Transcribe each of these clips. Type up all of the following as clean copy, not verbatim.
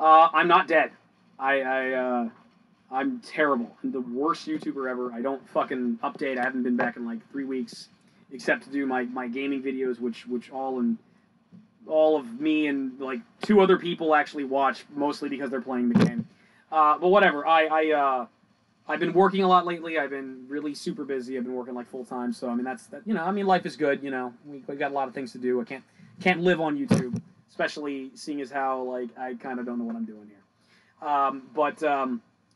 I'm not dead. I'm terrible. I'm the worst YouTuber ever. I don't fucking update. I haven't been back in like 3 weeks, except to do my gaming videos, which all of me and like 2 other people actually watch, mostly because they're playing the game. But whatever. I've been working a lot lately. I've been really super busy. I've been working like full time. So I mean that. You know, I mean life is good. You know, we got a lot of things to do. I can't live on YouTube, especially seeing as how like I kind of don't know what I'm doing here.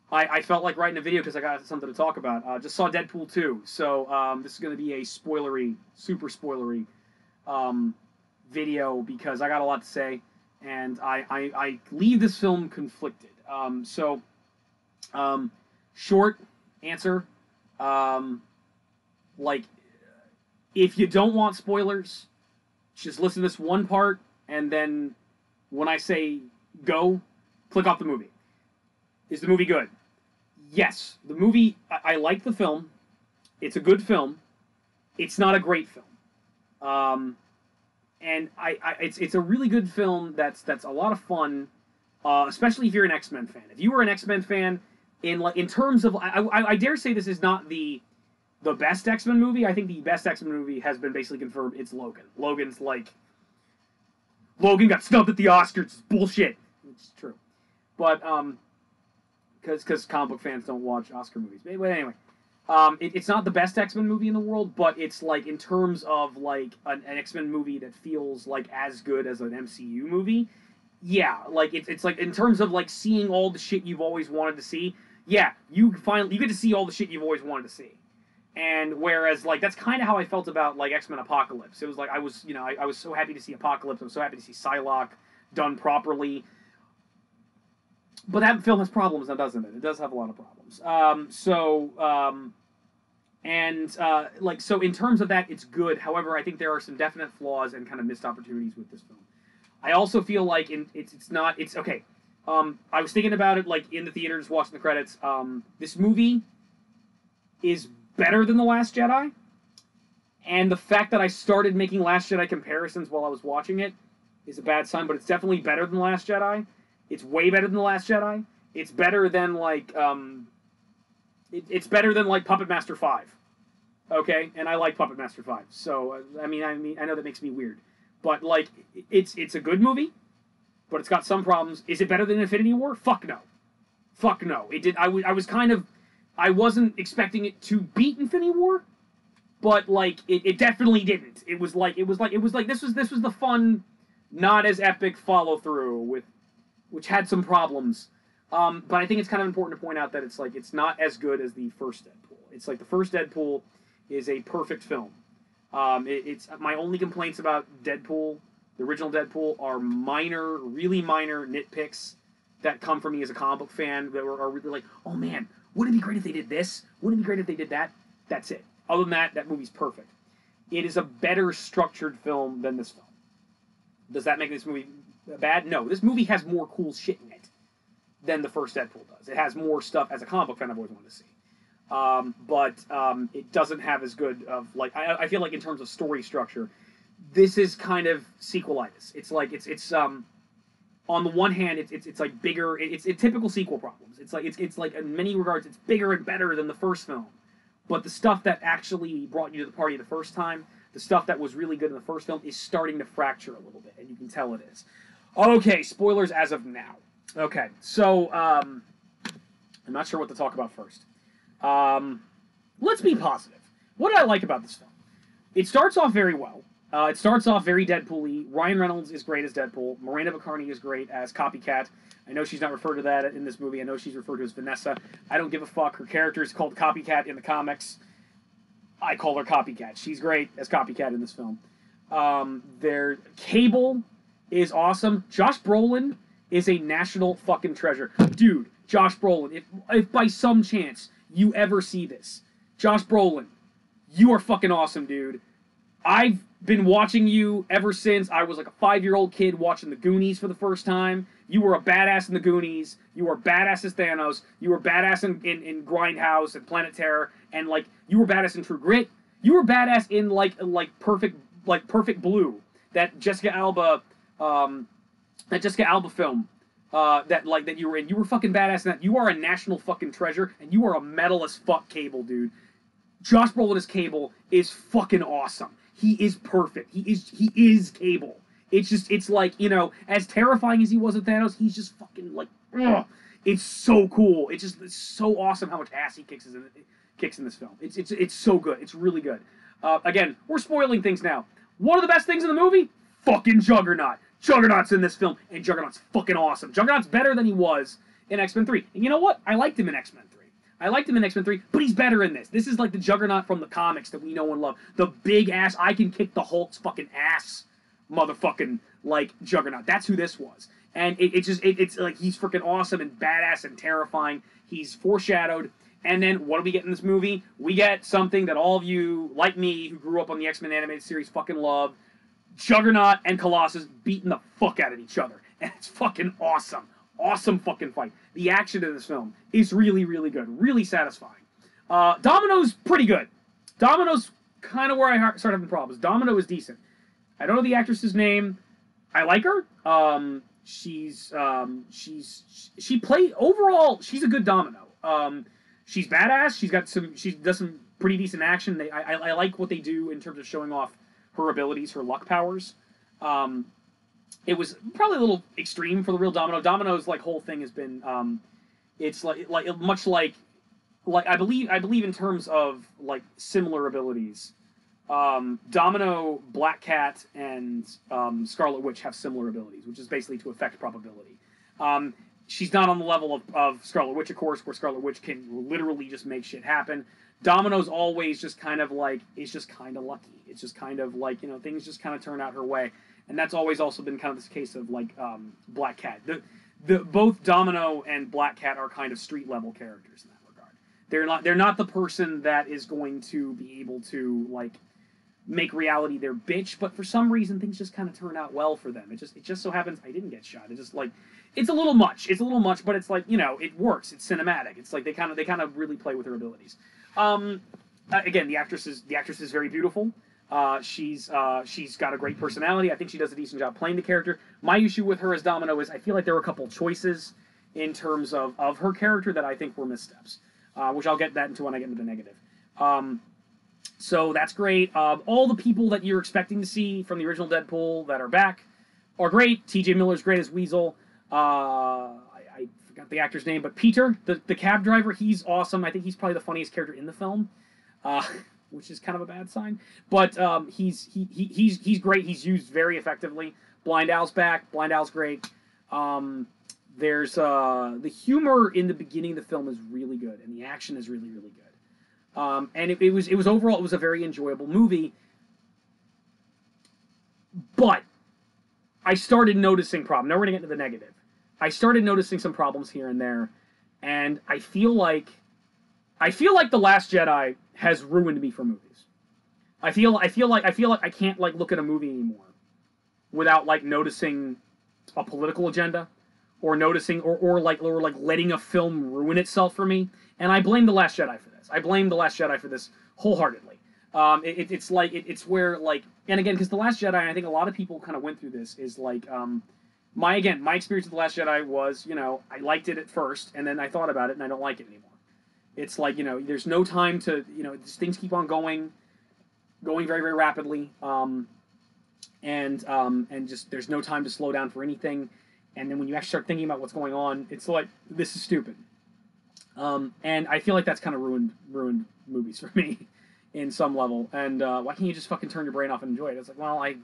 I felt like writing a video because I got something to talk about. Just saw Deadpool 2, so this is going to be a super spoilery video because I got a lot to say, and I leave this film conflicted. Short answer, like, if you don't want spoilers, just listen to this one part, and then when I say go, click off the movie. Is the movie good? Yes. The movie, I like the film. It's a good film. It's not a great film. And it's a really good film that's a lot of fun, especially if you're an X-Men fan. If you were an X-Men fan, in terms of, I dare say this is not the best X-Men movie. I think the best X-Men movie has been basically confirmed. It's Logan. Logan got snubbed at the Oscars. It's bullshit. It's true. But, because comic book fans don't watch Oscar movies. But anyway, it's not the best X-Men movie in the world, but it's like, in terms of like an X-Men movie that feels like as good as an MCU movie, yeah, like it's like, in terms of like seeing all the shit you've always wanted to see, yeah, you get to see all the shit you've always wanted to see. And whereas, like, that's kind of how I felt about, like, X-Men Apocalypse. It was like, I was so happy to see Apocalypse. I was so happy to see Psylocke done properly. But that film has problems now, doesn't it? It does have a lot of problems. So in terms of that, it's good. However, I think there are some definite flaws and kind of missed opportunities with this film. I also feel like it's okay. I was thinking about it, like, in the theater, just watching the credits. This movie is better than The Last Jedi, and the fact that I started making Last Jedi comparisons while I was watching it is a bad sign, but it's definitely better than The Last Jedi. It's way better than The Last Jedi. It's better than, like, it's better than, like, Puppet Master 5. Okay? And I like Puppet Master 5. So, I mean, I know that makes me weird. But, like, it's a good movie, but it's got some problems. Is it better than Infinity War? Fuck no. Fuck no. It did. I wasn't expecting it to beat Infinity War, but like it definitely didn't. It was like this was the fun, not as epic follow through which had some problems. But I think it's kind of important to point out that it's like it's not as good as the first Deadpool. It's like the first Deadpool is a perfect film. It's my only complaints about Deadpool, the original Deadpool, are minor, really minor nitpicks that come from me as a comic book fan that are really like, oh man, wouldn't it be great if they did this? Wouldn't it be great if they did that? That's it. Other than that, that movie's perfect. It is a better structured film than this film. Does that make this movie bad? No. This movie has more cool shit in it than the first Deadpool does. It has more stuff, as a comic book fan, I've always wanted to see. But it doesn't have as good of, like, I feel like in terms of story structure, this is kind of sequelitis. It's like, it's on the one hand, it's like bigger. It's typical sequel problems. It's like in many regards, it's bigger and better than the first film. But the stuff that actually brought you to the party the first time, the stuff that was really good in the first film, is starting to fracture a little bit, and you can tell it is. Okay, spoilers as of now. Okay, so I'm not sure what to talk about first. Let's be positive. What did I like about this film? It starts off very well. It starts off very Deadpool-y. Ryan Reynolds is great as Deadpool. Miranda Baccarni is great as Copycat. I know she's not referred to that in this movie. I know she's referred to as Vanessa. I don't give a fuck. Her character is called Copycat in the comics. I call her Copycat. She's great as Copycat in this film. Their Cable is awesome. Josh Brolin is a national fucking treasure. Dude, Josh Brolin, if by some chance you ever see this, Josh Brolin, you are fucking awesome, dude. I've been watching you ever since I was like a 5-year-old kid watching The Goonies for the first time. You were a badass in The Goonies. You were badass as Thanos. You were badass in Grindhouse and Planet Terror, and like you were badass in True Grit. You were badass in Perfect Blue, that Jessica Alba film that you were in. You were fucking badass in that. You are a national fucking treasure, and you are a metal as fuck Cable, dude. Josh Brolin as Cable is fucking awesome. He is perfect. He is Cable. It's like, you know, as terrifying as he was with Thanos, he's just fucking like, ugh. It's so cool. It's so awesome how much ass he kicks in this film. It's so good. It's really good. Again, we're spoiling things now. One of the best things in the movie, fucking Juggernaut. Juggernaut's in this film, and Juggernaut's fucking awesome. Juggernaut's better than he was in X-Men 3. And you know what? I liked him in X-Men 3. I liked him in X-Men 3, but he's better in this. This is like the Juggernaut from the comics that we know and love. The big ass, I can kick the Hulk's fucking ass, motherfucking, like, Juggernaut. That's who this was. And it's like, he's freaking awesome and badass and terrifying. He's foreshadowed. And then, what do we get in this movie? We get something that all of you, like me, who grew up on the X-Men animated series, fucking love. Juggernaut and Colossus beating the fuck out of each other. And it's fucking awesome. Awesome fucking fight. The action in this film is really, really good. Really satisfying. Domino's pretty good. Domino's kind of where I start having problems. Domino is decent. I don't know the actress's name. I like her. She she's a good Domino. She's badass. She does some pretty decent action. I like what they do in terms of showing off her abilities, her luck powers. It was probably a little extreme for the real Domino. Domino's like whole thing has been, it's like much like I believe in terms of like similar abilities. Domino, Black Cat, and Scarlet Witch have similar abilities, which is basically to affect probability. She's not on the level of Scarlet Witch, of course, where Scarlet Witch can literally just make shit happen. Domino's always just kind of like, is just kind of lucky. It's just kind of like, you know, things just kind of turn out her way. And that's always also been kind of this case of like Black Cat. Both Domino and Black Cat are kind of street level characters in that regard. They're not the person that is going to be able to like make reality their bitch, but for some reason things just kind of turn out well for them. It just so happens I didn't get shot. It's just like, it's a little much. It's a little much, but it's like, you know, it works. It's cinematic. It's like they kind of really play with her abilities. Again, the actress is very beautiful. She's got a great personality. I think she does a decent job playing the character. My issue with her as Domino is I feel like there were a couple choices in terms of her character that I think were missteps, which I'll get that into when I get into the negative. So that's great. All the people that you're expecting to see from the original Deadpool that are back are great. T.J. Miller's great as Weasel. I forgot the actor's name, but Peter, the cab driver, he's awesome. I think he's probably the funniest character in the film, which is kind of a bad sign. But he's great. He's used very effectively. Blind Al's back. Blind Al's great. There's the humor in the beginning of the film is really good, and the action is really, really good. And it was overall, it was a very enjoyable movie. But I started noticing problems. Now we're going to get into the negative. I started noticing some problems here and there, and I feel like The Last Jedi has ruined me for movies. I feel like I can't like look at a movie anymore without like noticing a political agenda or noticing or letting a film ruin itself for me. And I blame The Last Jedi for this. I blame The Last Jedi for this wholeheartedly. It's where like, and again, because The Last Jedi, and I think a lot of people kind of went through this, is like, my experience with The Last Jedi was, you know, I liked it at first, and then I thought about it, and I don't like it anymore. It's like, you know, there's no time to, you know, things keep on going very, very rapidly, and just there's no time to slow down for anything. And then when you actually start thinking about what's going on, it's like, this is stupid. And I feel like that's kind of ruined movies for me in some level. And why can't you just fucking turn your brain off and enjoy it? It's like, well, I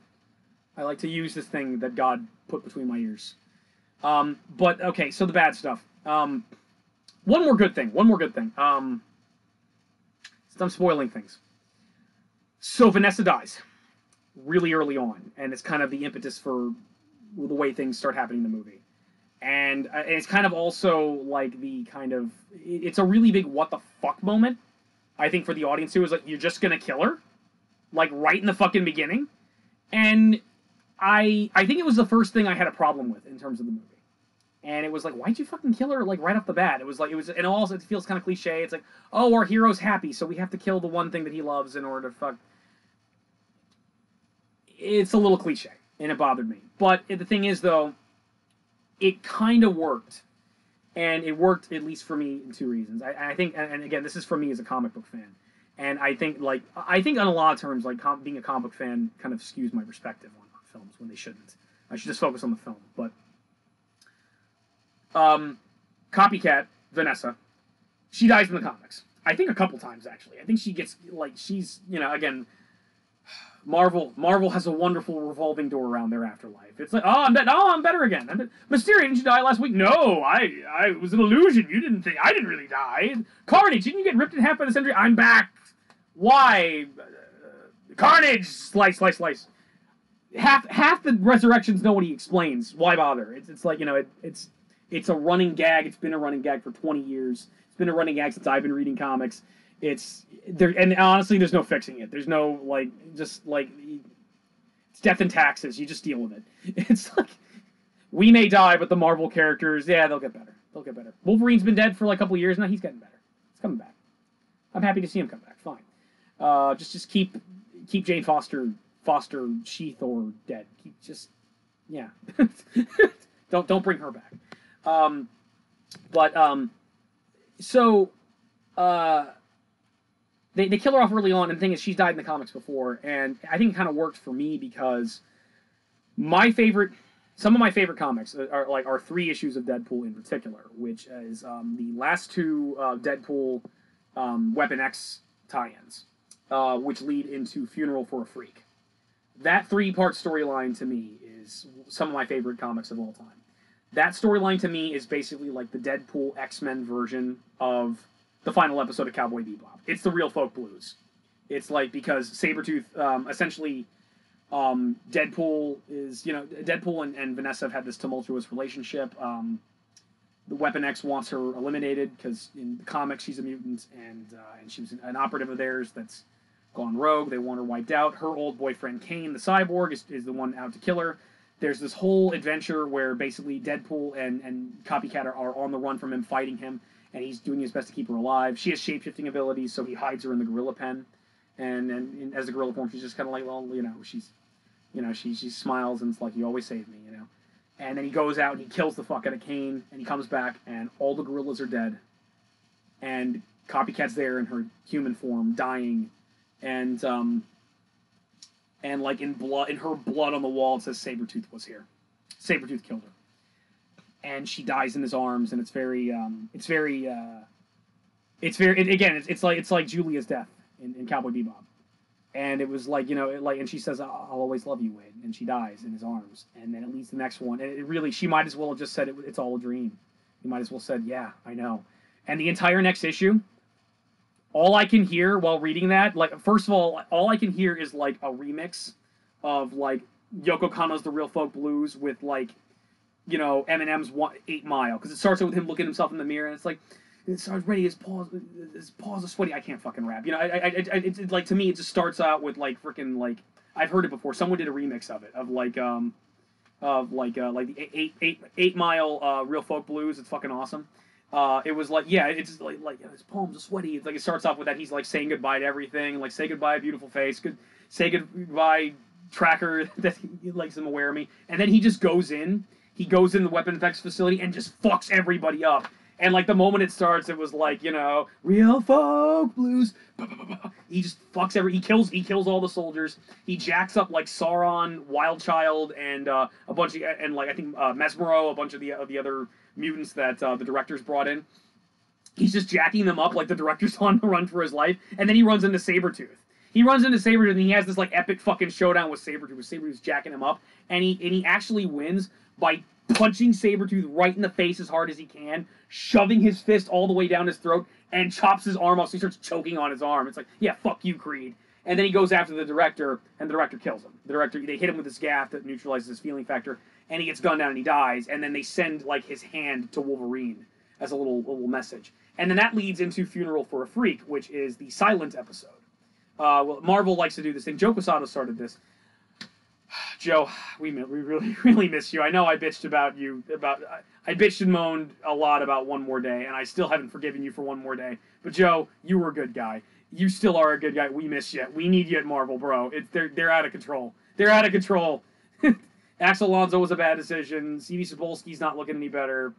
like to use this thing that God put between my ears. But okay, so the bad stuff. One more good thing. Since I'm spoiling things. So Vanessa dies really early on, and it's kind of the impetus for the way things start happening in the movie. And it's kind of also like the kind of, it's a really big what the fuck moment, I think, for the audience too, is like, you're just gonna kill her? Like, right in the fucking beginning? And I think it was the first thing I had a problem with in terms of the movie. And it was like, why'd you fucking kill her, like, right off the bat? And also, it feels kind of cliche. It's like, oh, our hero's happy, so we have to kill the one thing that he loves in order to fuck. It's a little cliche, and it bothered me. But the thing is, though, it kind of worked. And it worked, at least for me, in two reasons. I think, and again, this is for me as a comic book fan. And I think on a lot of terms, like, being a comic book fan kind of skews my perspective on films when they shouldn't. I should just focus on the film. But copycat Vanessa, she dies in the comics. I think a couple times, actually. I think she gets, like, she's, you know, again, Marvel has a wonderful revolving door around their afterlife. It's like, oh, I'm better again. Mysterio, didn't you die last week? No, it was an illusion. You didn't think I didn't really die. Carnage, didn't you get ripped in half by the Sentry? I'm back. Why? Carnage, slice. Half the resurrections nobody explains. Why bother? It's like, you know, it's a running gag. It's been a running gag for 20 years. It's been a running gag since I've been reading comics. It's there, and honestly, there's no fixing it. There's no it's death and taxes. You just deal with it. It's like, we may die, but the Marvel characters, yeah, they'll get better. Wolverine's been dead for like a couple of years now. He's getting better. He's coming back. I'm happy to see him come back. Fine. Just keep Jane Foster She-Thor dead. Yeah. don't bring her back. They kill her off early on, and the thing is, she's died in the comics before, and I think it kind of worked for me because some of my favorite comics are 3 issues of Deadpool in particular, which is the last 2 Deadpool Weapon X tie-ins, which lead into Funeral for a Freak. That 3-part storyline to me is some of my favorite comics of all time. That storyline to me is basically like the Deadpool X-Men version of the final episode of Cowboy Bebop. It's the real folk blues. It's like, because Sabretooth, essentially, Deadpool and Vanessa have had this tumultuous relationship. The Weapon X wants her eliminated because in the comics she's a mutant, and she was an operative of theirs that's gone rogue. They want her wiped out. Her old boyfriend Kane, the cyborg, is the one out to kill her. There's this whole adventure where basically Deadpool and Copycat are on the run from him, fighting him, and he's doing his best to keep her alive. She has shape-shifting abilities, so he hides her in the gorilla pen. And as a gorilla form, she's just kind of like, well, she smiles, and it's like, you always save me, you know. And then he goes out and he kills the fuck out of Kane, and he comes back, and all the gorillas are dead. And Copycat's there in her human form, dying, and like in her blood on the wall, it says Sabretooth was here. Sabretooth killed her. And she dies in his arms, and it's like Julia's death in Cowboy Bebop. And it was like, and she says, I'll always love you, Wade. And she dies in his arms. And then it leads to the next one. And it really, she might as well have just said it's all a dream. You might as well have said, yeah, I know. And the entire next issue, all I can hear while reading that, first of all I can hear is, a remix of, Yoko Kanno's The Real Folk Blues with, Eminem's 8 Mile. Because it starts with him looking at himself in the mirror, and it's like, it starts ready, his paws are sweaty. I can't fucking rap. It's to me, it just starts out with, freaking, I've heard it before. Someone did a remix of it, of, the 8 Mile Real Folk Blues. It's fucking awesome. It was it's his palms are sweaty. It's it starts off with that he's saying goodbye to everything, say goodbye beautiful face, say goodbye tracker that he likes him aware of me, and then he just goes in the weapon effects facility and just fucks everybody up. And the moment it starts, it was Real Folk Blues. He just fucks he kills all the soldiers. He jacks up Sauron, Wildchild, and a bunch of I think Mesmero, a bunch of the other mutants that the director's brought in. He's just jacking them up the director's on the run for his life, and then he runs into Sabretooth. And he has this epic fucking showdown with Sabretooth. Sabretooth's jacking him up, and he actually wins by punching Sabretooth right in the face as hard as he can, shoving his fist all the way down his throat, and chops his arm off, so he starts choking on his arm. It's yeah, fuck you, Creed. And then he goes after the director, and the director kills him. They hit him with this gaff that neutralizes his feeling factor, and he gets gunned down and he dies, and then they send, his hand to Wolverine as a little message. And then that leads into Funeral for a Freak, which is the silent episode. Marvel likes to do this thing. Joe Quesada started this. Joe, we really, really miss you. I know I bitched about you, I bitched and moaned a lot about One More Day, and I still haven't forgiven you for One More Day. But Joe, you were a good guy. You still are a good guy. We miss you. We need you at Marvel, bro. They're out of control. They're out of control. Axel Alonso was a bad decision. CV Cebulski's not looking any better.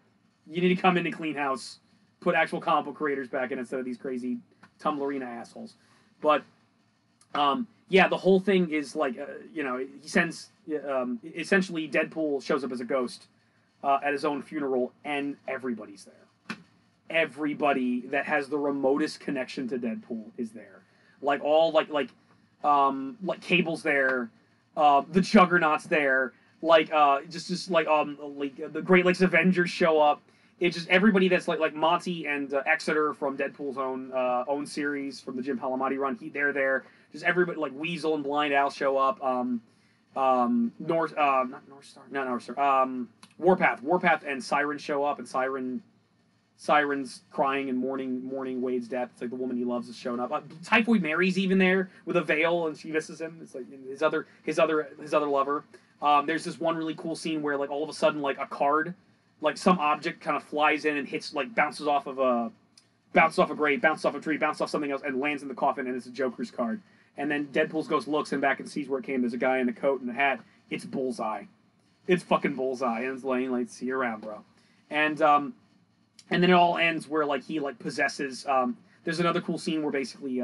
You need to come in and clean house. Put actual comic book creators back in instead of these crazy Tumblrina assholes. But, yeah, the whole thing is like, he sends, essentially Deadpool shows up as a ghost at his own funeral, and everybody's there. Everybody that has the remotest connection to Deadpool is there. Like Cable's there, the Juggernaut's there, like the Great Lakes Avengers show up. It's just everybody that's like Monty and Exeter from Deadpool's own series from the Jim Palamati run. They're there. Just everybody like Weasel and Blind Al show up. Warpath and Siren show up, and Siren's crying and mourning Wade's death. It's like the woman he loves is showing up. Typhoid Mary's even there with a veil, and she misses him. It's like his other lover. There's this one really cool scene where like all of a sudden like a card, like some object kind of flies in and hits, like bounces off a grave, bounces off a tree, bounces off something else, and lands in the coffin, and it's a Joker's card. And then Deadpool's ghost looks and back and sees where it came. There's a guy in a coat and a hat. It's Bullseye. It's fucking Bullseye, and it's laying like, see you around, bro. And then it all ends where like he like possesses. There's another cool scene where basically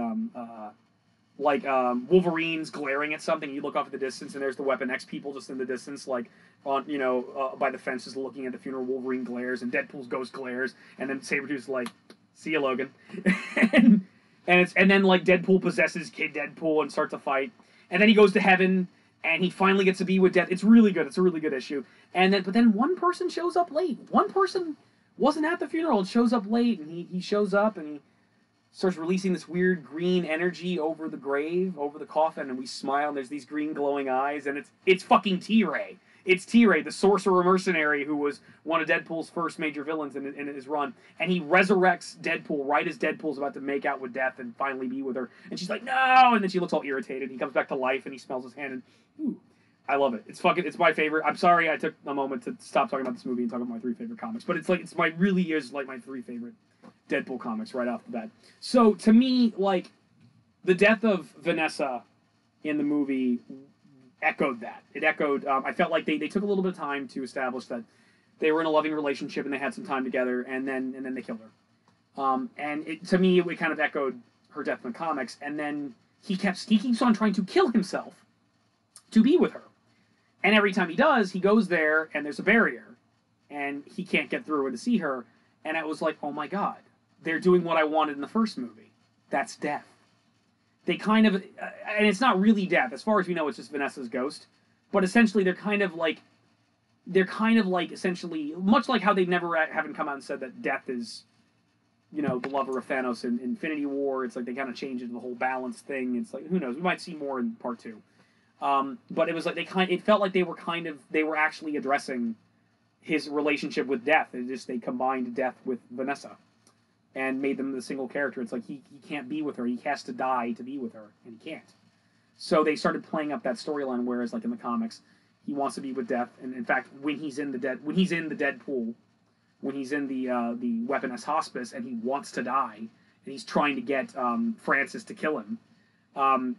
Wolverine's glaring at something. You look off at the distance, and there's the Weapon X people just in the distance, like on by the fences, looking at the funeral. Wolverine glares, and Deadpool's ghost glares, and then Sabretooth's like, "See ya, Logan," and then like Deadpool possesses Kid Deadpool and starts a fight, and then he goes to heaven, and he finally gets to be with Death. It's really good. It's a really good issue. But then one person shows up late. One person wasn't at the funeral and shows up late, and he shows up and he starts releasing this weird green energy over the grave, over the coffin, and we smile, and there's these green glowing eyes, and it's fucking T-Ray. It's T-Ray, the sorcerer mercenary who was one of Deadpool's first major villains in his run, and he resurrects Deadpool right as Deadpool's about to make out with Death and finally be with her, and she's like, no, and then she looks all irritated. He comes back to life, and he smells his hand, and ooh, I love it. It's my favorite. I'm sorry I took a moment to stop talking about this movie and talk about my 3 favorite comics, but really is my 3 favorite Deadpool comics right off the bat. So to me, like, the death of Vanessa in the movie echoed that. It echoed. I felt like they took a little bit of time to establish that they were in a loving relationship and they had some time together, and then they killed her. To me, it kind of echoed her death in the comics. And then he keeps on trying to kill himself to be with her. And every time he does, he goes there, and there's a barrier, and he can't get through it to see her. And I was like, oh my god, they're doing what I wanted in the first movie. That's death. They kind of, and it's not really death. As far as we know, it's just Vanessa's ghost. But essentially, they're kind of like essentially, much like how they haven't come out and said that death is, the lover of Thanos in Infinity War. It's like they kind of changed it to the whole balance thing. It's like, who knows? We might see more in part 2. But it was like it felt like they were actually addressing his relationship with Death. They combined Death with Vanessa and made them the single character. It's like he can't be with her. He has to die to be with her, and he can't. So they started playing up that storyline, whereas like in the comics, he wants to be with Death. And in fact, when he's in the Deadpool, when he's in the Weapon X hospice, and he wants to die, and he's trying to get Francis to kill him.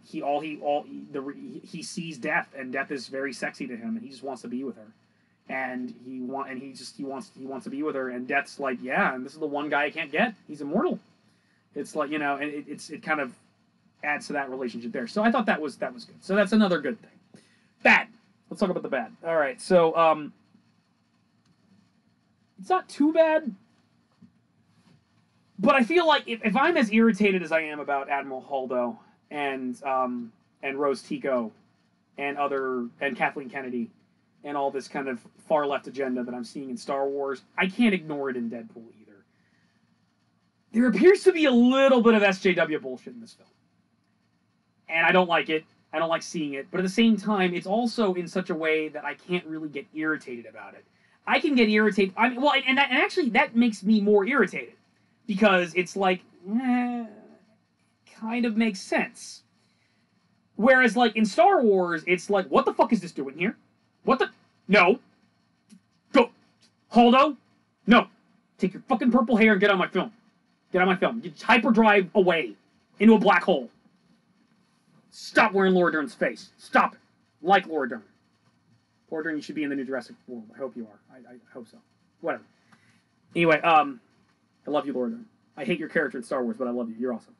He sees Death, and Death is very sexy to him, and he just wants to be with her, and he wants to be with her, and Death's like, yeah, and this is the one guy I can't get. He's immortal. It's like, and it kind of adds to that relationship there. So I thought that was good. So that's another good thing. Bad. Let's talk about the bad. All right. So it's not too bad. But I feel like if I'm as irritated as I am about Admiral Holdo and Rose Tico and Kathleen Kennedy and all this kind of far left agenda that I'm seeing in Star Wars, I can't ignore it in Deadpool either. There appears to be a little bit of SJW bullshit in this film. And I don't like it. I don't like seeing it. But at the same time, it's also in such a way that I can't really get irritated about it. I can get irritated. And actually that makes me more irritated. Because it's like, kind of makes sense. Whereas, like, in Star Wars, it's like, what the fuck is this doing here? No. Go. Holdo? No. Take your fucking purple hair and get on my film. Get on my film. You hyperdrive away into a black hole. Stop wearing Laura Dern's face. Stop it. Like Laura Dern. Laura, you should be in the new Jurassic World. I hope you are. I hope so. Whatever. Anyway, I love you, Laura Dern. I hate your character in Star Wars, but I love you. You're awesome.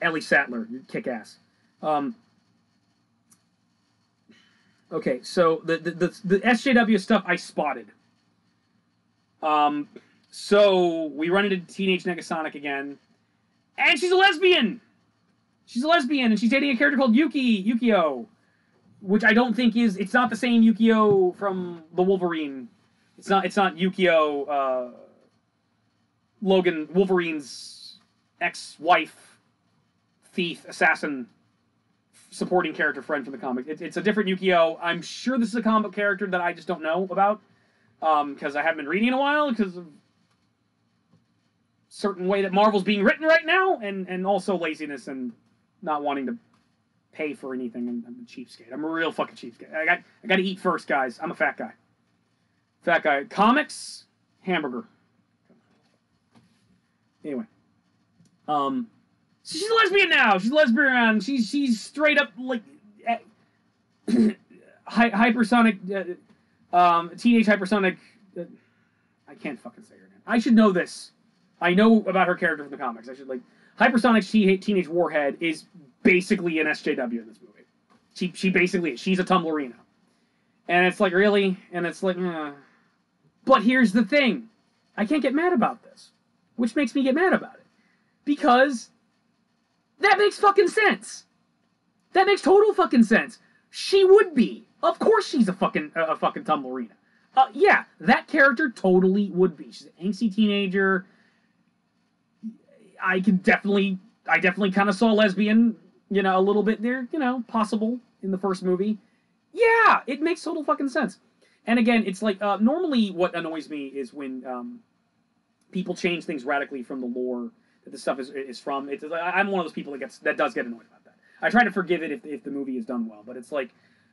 Ellie Sattler, you kick ass. Okay, so the SJW stuff I spotted. So we run into Teenage Negasonic again, and she's a lesbian. She's a lesbian, and she's dating a character called Yukio, which I don't think is. It's not the same Yukio from the Wolverine. It's not Yukio. Logan Wolverine's ex-wife, thief, assassin, supporting character friend from the comic. It's a different Yukio. I'm sure this is a comic character that I just don't know about because I haven't been reading in a while because of certain way that Marvel's being written right now, and also laziness and not wanting to pay for anything. I'm a cheapskate. I'm a real fucking cheapskate. I got to eat first, guys. I'm a fat guy. Fat guy. Comics, hamburger. Anyway, so she's a lesbian now. She's a lesbian. She's straight up like hypersonic, teenage hypersonic. I can't fucking say her name. I should know this. I know about her character from the comics. I should hypersonic teenage warhead is basically an SJW in this movie. She basically is. She's a Tumblrina, and it's like really, and it's like, But here's the thing, I can't get mad about this. Which makes me get mad about it. Because that makes fucking sense. That makes total fucking sense. She would be. Of course she's a fucking Tumblrina. Yeah, that character totally would be. She's an angsty teenager. I definitely kind of saw lesbian, a little bit there, possible in the first movie. Yeah, it makes total fucking sense. And again, it's like, normally what annoys me is when, people change things radically from the lore that this stuff is from. I'm one of those people that does get annoyed about that. I try to forgive it if the movie is done well, but it's like,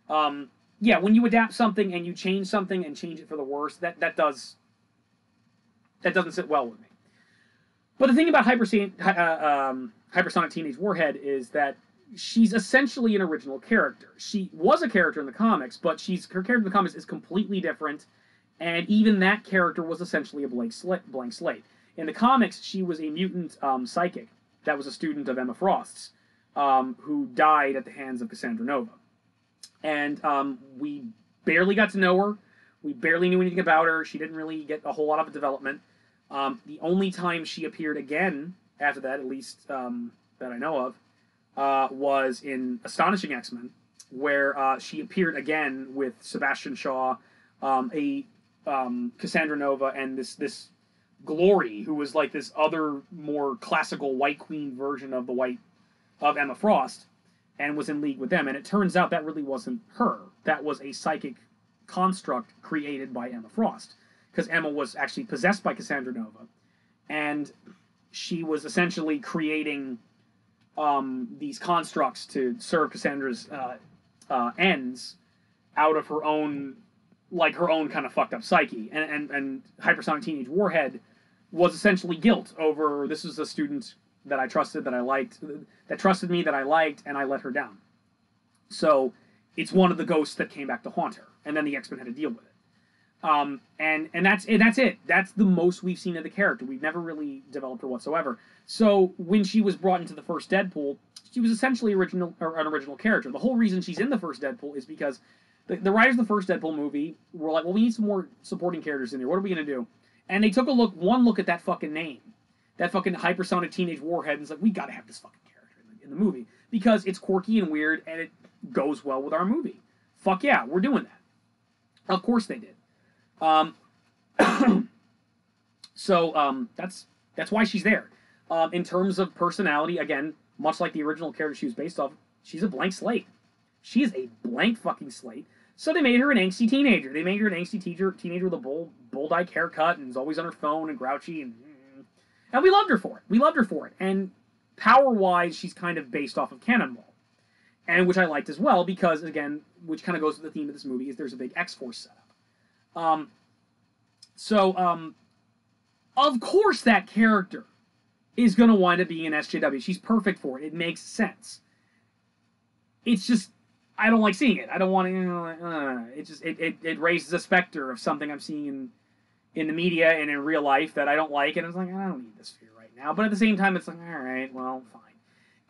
yeah, when you adapt something and you change something and change it for the worse, that doesn't sit well with me. But the thing about Hypersonic Teenage Warhead is that she's essentially an original character. She was a character in the comics, but her character in the comics is completely different. And even that character was essentially a blank slate. In the comics, she was a mutant psychic that was a student of Emma Frost's, who died at the hands of Cassandra Nova. And we barely got to know her. We barely knew anything about her. She didn't really get a whole lot of development. The only time she appeared again after that, at least that I know of, was in Astonishing X-Men, where she appeared again with Sebastian Shaw, Cassandra Nova, and this Glory, who was like this other more classical White Queen version of Emma Frost, and was in league with them. And it turns out that really wasn't her. That was a psychic construct created by Emma Frost, because Emma was actually possessed by Cassandra Nova, and she was essentially creating these constructs to serve Cassandra's ends out of her own kind of fucked up psyche. And Hypersonic Teenage Warhead was essentially guilt over, this is a student that I trusted, that I liked, that trusted me, that I liked, and I let her down. So it's one of the ghosts that came back to haunt her, and then the X-Men had to deal with it. And that's it. That's the most we've seen of the character. We've never really developed her whatsoever. So when she was brought into the first Deadpool, she was essentially an original character. The whole reason she's in the first Deadpool is because the writers of the first Deadpool movie were like, well, we need some more supporting characters in here. What are we going to do? And they took one look at that fucking name. That fucking Hypersonic Teenage Warhead, and it's like, we gotta have this fucking character in the movie. Because it's quirky and weird, and it goes well with our movie. Fuck yeah, we're doing that. Of course they did. So, that's why she's there. In terms of personality, again, much like the original character she was based off, she's a blank slate. She is a blank fucking slate. So they made her an angsty teenager. They made her an angsty teenager with a bull-dyke haircut and is always on her phone and grouchy. And we loved her for it. We loved her for it. And power-wise, she's kind of based off of Cannonball. And which I liked as well because, again, which kind of goes with the theme of this movie, is there's a big X-Force setup. Of course that character is going to wind up being an SJW. She's perfect for it. It makes sense. It's just, I don't like seeing it. I don't want to. It just it raises a specter of something I'm seeing in the media and in real life that I don't like, and it's like I don't need this fear right now. But at the same time, it's like all right, well, fine.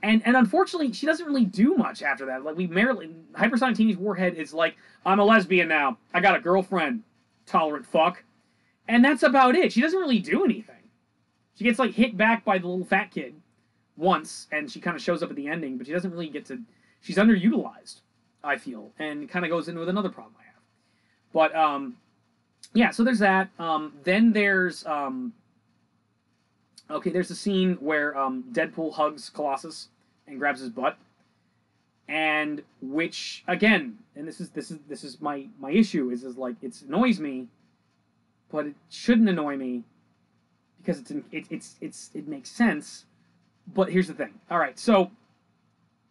And unfortunately, she doesn't really do much after that. Like Hypersonic Teenage Warhead is like, I'm a lesbian now. I got a girlfriend, tolerant fuck, and that's about it. She doesn't really do anything. She gets like hit back by the little fat kid once, and she kind of shows up at the ending, but she doesn't really get to. She's underutilized, I feel, and kind of goes in with another problem I have. But yeah, so there's that. Then there's okay, there's a scene where Deadpool hugs Colossus and grabs his butt, and which again, and this is my issue is like it annoys me, but it shouldn't annoy me because it makes sense. But here's the thing. All right, so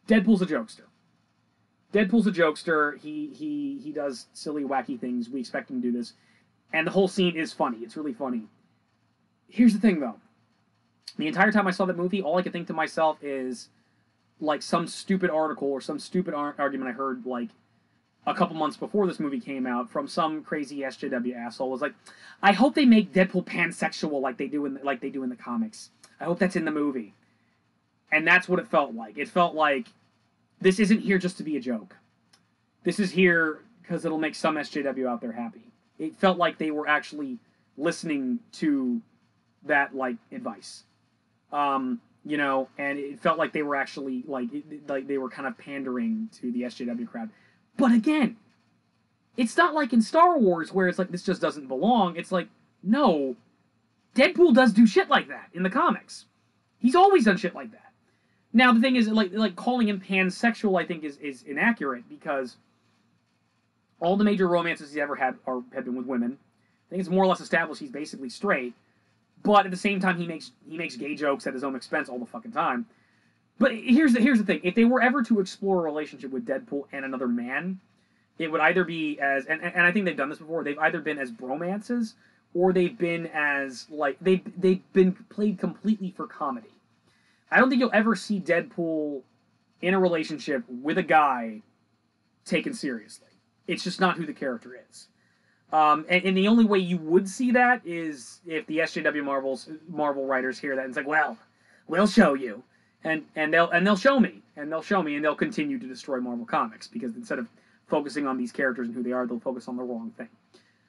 Deadpool's a jokester. Deadpool's a jokester. He does silly, wacky things. We expect him to do this, and the whole scene is funny. It's really funny. Here's the thing, though. The entire time I saw that movie, all I could think to myself is like some stupid article or some stupid argument I heard like a couple months before this movie came out from some crazy SJW asshole was like, I hope they make Deadpool pansexual like they do in the comics. I hope that's in the movie. And that's what it felt like. It felt like this isn't here just to be a joke. This is here because it'll make some SJW out there happy. It felt like they were actually listening to that like advice. You know, and it felt like they were actually like they were kind of pandering to the SJW crowd. But again, it's not like in Star Wars where it's like this just doesn't belong. It's like, no, Deadpool does do shit like that in the comics. He's always done shit like that. Now the thing is, like calling him pansexual, I think is inaccurate because all the major romances he's ever had have been with women. I think it's more or less established he's basically straight. But at the same time, he makes gay jokes at his own expense all the fucking time. But here's the thing: if they were ever to explore a relationship with Deadpool and another man, it would either be as and I think they've done this before. They've either been as bromances or they've been as like they've been played completely for comedy. I don't think you'll ever see Deadpool in a relationship with a guy taken seriously. It's just not who the character is. And the only way you would see that is if the SJW Marvel writers hear that and it's like, well, we'll show you, and they'll show me, and they'll continue to destroy Marvel Comics because instead of focusing on these characters and who they are, they'll focus on the wrong thing.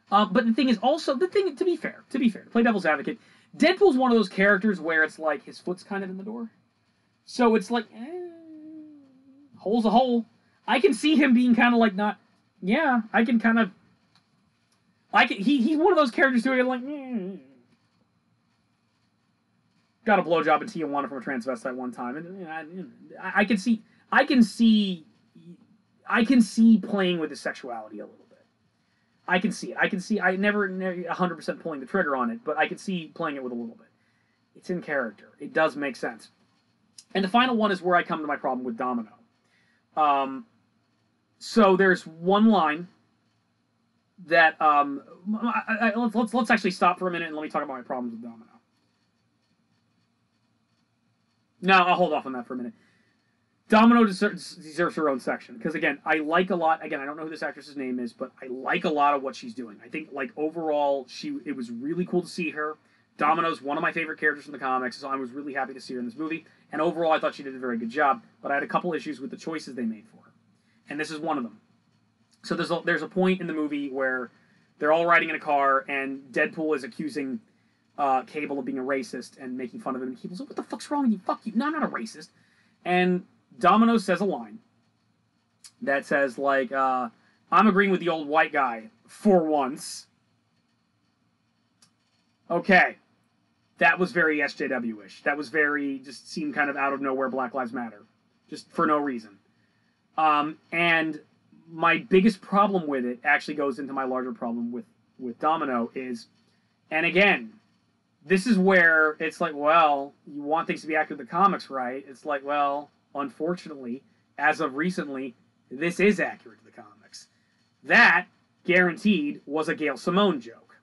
But the thing is also to be fair, to play devil's advocate, Deadpool's one of those characters where it's like his foot's kind of in the door, so it's like, hole's a hole. I can see him being kind of like not, yeah, I can kind of. He's one of those characters doing it like, got a blowjob in Tijuana from a transvestite one time, and I can see playing with his sexuality a little bit. I can see it. I never 100% pulling the trigger on it, but I can see playing it with a little bit. It's in character. It does make sense. And the final one is where I come to my problem with Domino. So there's one line that let's actually stop for a minute and let me talk about my problems with Domino. No, I'll hold off on that for a minute. Domino deserves her own section because again, I like a lot. Again, I don't know who this actress's name is, but I like a lot of what she's doing. I think like overall, it was really cool to see her. Domino's one of my favorite characters from the comics, so I was really happy to see her in this movie. And overall, I thought she did a very good job. But I had a couple issues with the choices they made for her, and this is one of them. So there's a point in the movie where they're all riding in a car, and Deadpool is accusing Cable of being a racist and making fun of him. And Cable's like, "What the fuck's wrong with you? Fuck you! No, I'm not a racist." And Domino says a line that says like, "I'm agreeing with the old white guy for once." Okay, that was very SJW-ish. That was very just seemed kind of out of nowhere. Black Lives Matter, just for no reason. And my biggest problem with it actually goes into my larger problem with Domino is, and again, this is where it's like, well, you want things to be accurate to the comics, right? It's like, well, unfortunately, as of recently, this is accurate to the comics. That, guaranteed, was a Gail Simone joke.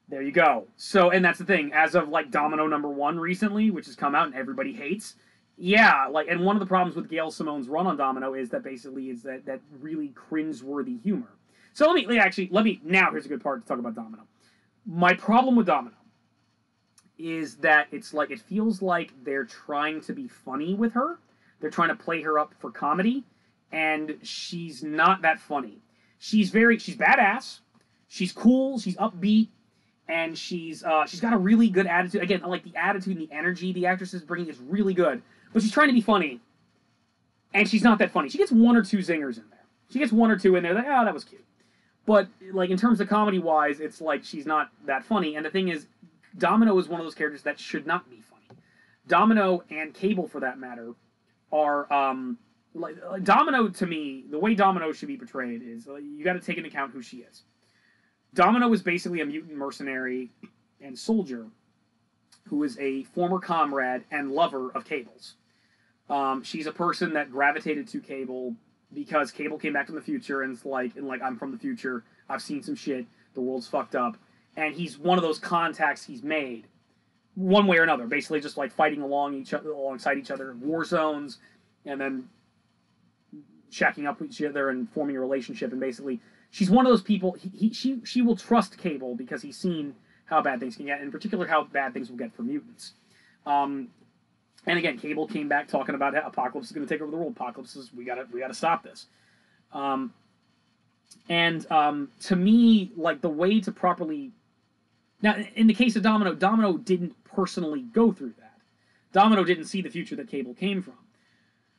There you go. So, and that's the thing, as of like Domino #1 recently, which has come out and everybody hates, Yeah, like, and one of the problems with Gail Simone's run on Domino is that basically is that really cringe-worthy humor. So let me now. Here's a good part to talk about Domino. My problem with Domino is that it's like it feels like they're trying to be funny with her. They're trying to play her up for comedy, and she's not that funny. She's badass. She's cool. She's upbeat, and she's got a really good attitude. Again, like the attitude and the energy the actress is bringing is really good. But she's trying to be funny, and she's not that funny. She gets one or two zingers in there. She gets one or two in there. Like, oh, that was cute. But like in terms of comedy wise, it's like she's not that funny. And the thing is, Domino is one of those characters that should not be funny. Domino and Cable, for that matter, are like Domino to me. The way Domino should be portrayed is you got to take into account who she is. Domino is basically a mutant mercenary and soldier who is a former comrade and lover of Cable's. She's a person that gravitated to Cable because Cable came back from the future and it's like, I'm from the future. I've seen some shit. The world's fucked up. And he's one of those contacts he's made, one way or another, basically just like fighting alongside each other in war zones, and then shacking up with each other and forming a relationship. And basically, she's one of those people. She will trust Cable because he's seen how bad things can get, in particular how bad things will get for mutants. And again, Cable came back talking about how Apocalypse is going to take over the world. Apocalypse is we gotta stop this. To me, like the way to properly now, in the case of Domino, Domino didn't personally go through that. Domino didn't see the future that Cable came from.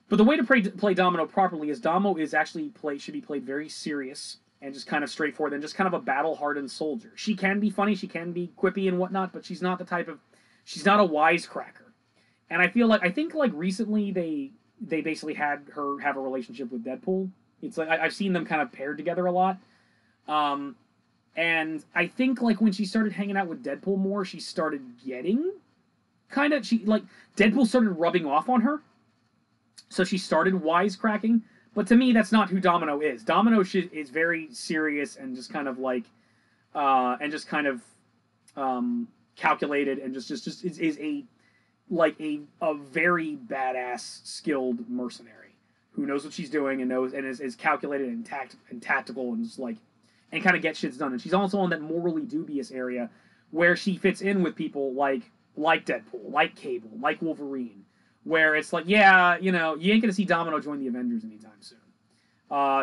But the way to play Domino properly is Domino is actually should be played very serious and just kind of straightforward and just kind of a battle-hardened soldier. She can be funny, she can be quippy and whatnot, but she's not she's not a wisecracker. And I think recently they basically had her have a relationship with Deadpool. It's like I've seen them kind of paired together a lot. And I think when she started hanging out with Deadpool more, she started getting Deadpool started rubbing off on her. So she started wisecracking. But to me, that's not who Domino is. Domino is very serious and just kind of calculated and just is a very badass, skilled mercenary who knows what she's doing and is calculated and tactical and just and kind of get shits done. And she's also in that morally dubious area where she fits in with people like Deadpool, like Cable, like Wolverine, where it's you ain't gonna see Domino join the Avengers anytime soon.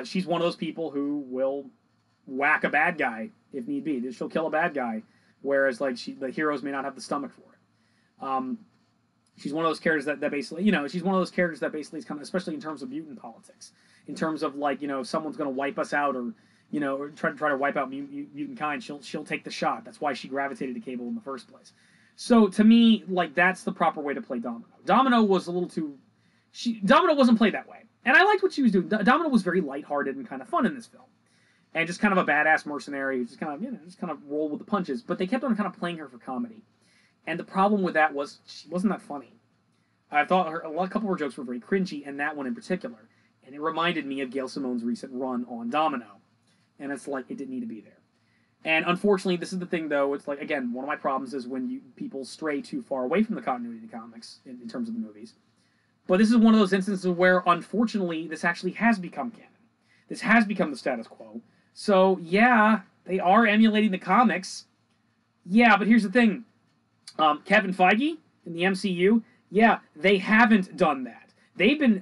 She's one of those people who will whack a bad guy if need be. She'll kill a bad guy, whereas the heroes may not have the stomach for it. She's one of those characters that basically, she's one of those characters that basically is kind of, especially in terms of mutant politics, in terms of if someone's going to wipe us out or try to wipe out mutant kind, she'll take the shot. That's why she gravitated to Cable in the first place. So to me, that's the proper way to play Domino. Domino was a little too, Domino wasn't played that way, and I liked what she was doing. Domino was very lighthearted and kind of fun in this film, and just kind of a badass mercenary who just kind of roll with the punches. But they kept on kind of playing her for comedy. And the problem with that was she wasn't that funny. I thought a couple of her jokes were very cringy, and that one in particular. And it reminded me of Gail Simone's recent run on Domino. And it's it didn't need to be there. And unfortunately, this is the thing, though. It's again, one of my problems is when people stray too far away from the continuity of the comics in terms of the movies. But this is one of those instances where, unfortunately, this actually has become canon. This has become the status quo. So, yeah, they are emulating the comics. Yeah, but here's the thing. Kevin Feige in the MCU, yeah, they haven't done that. They've been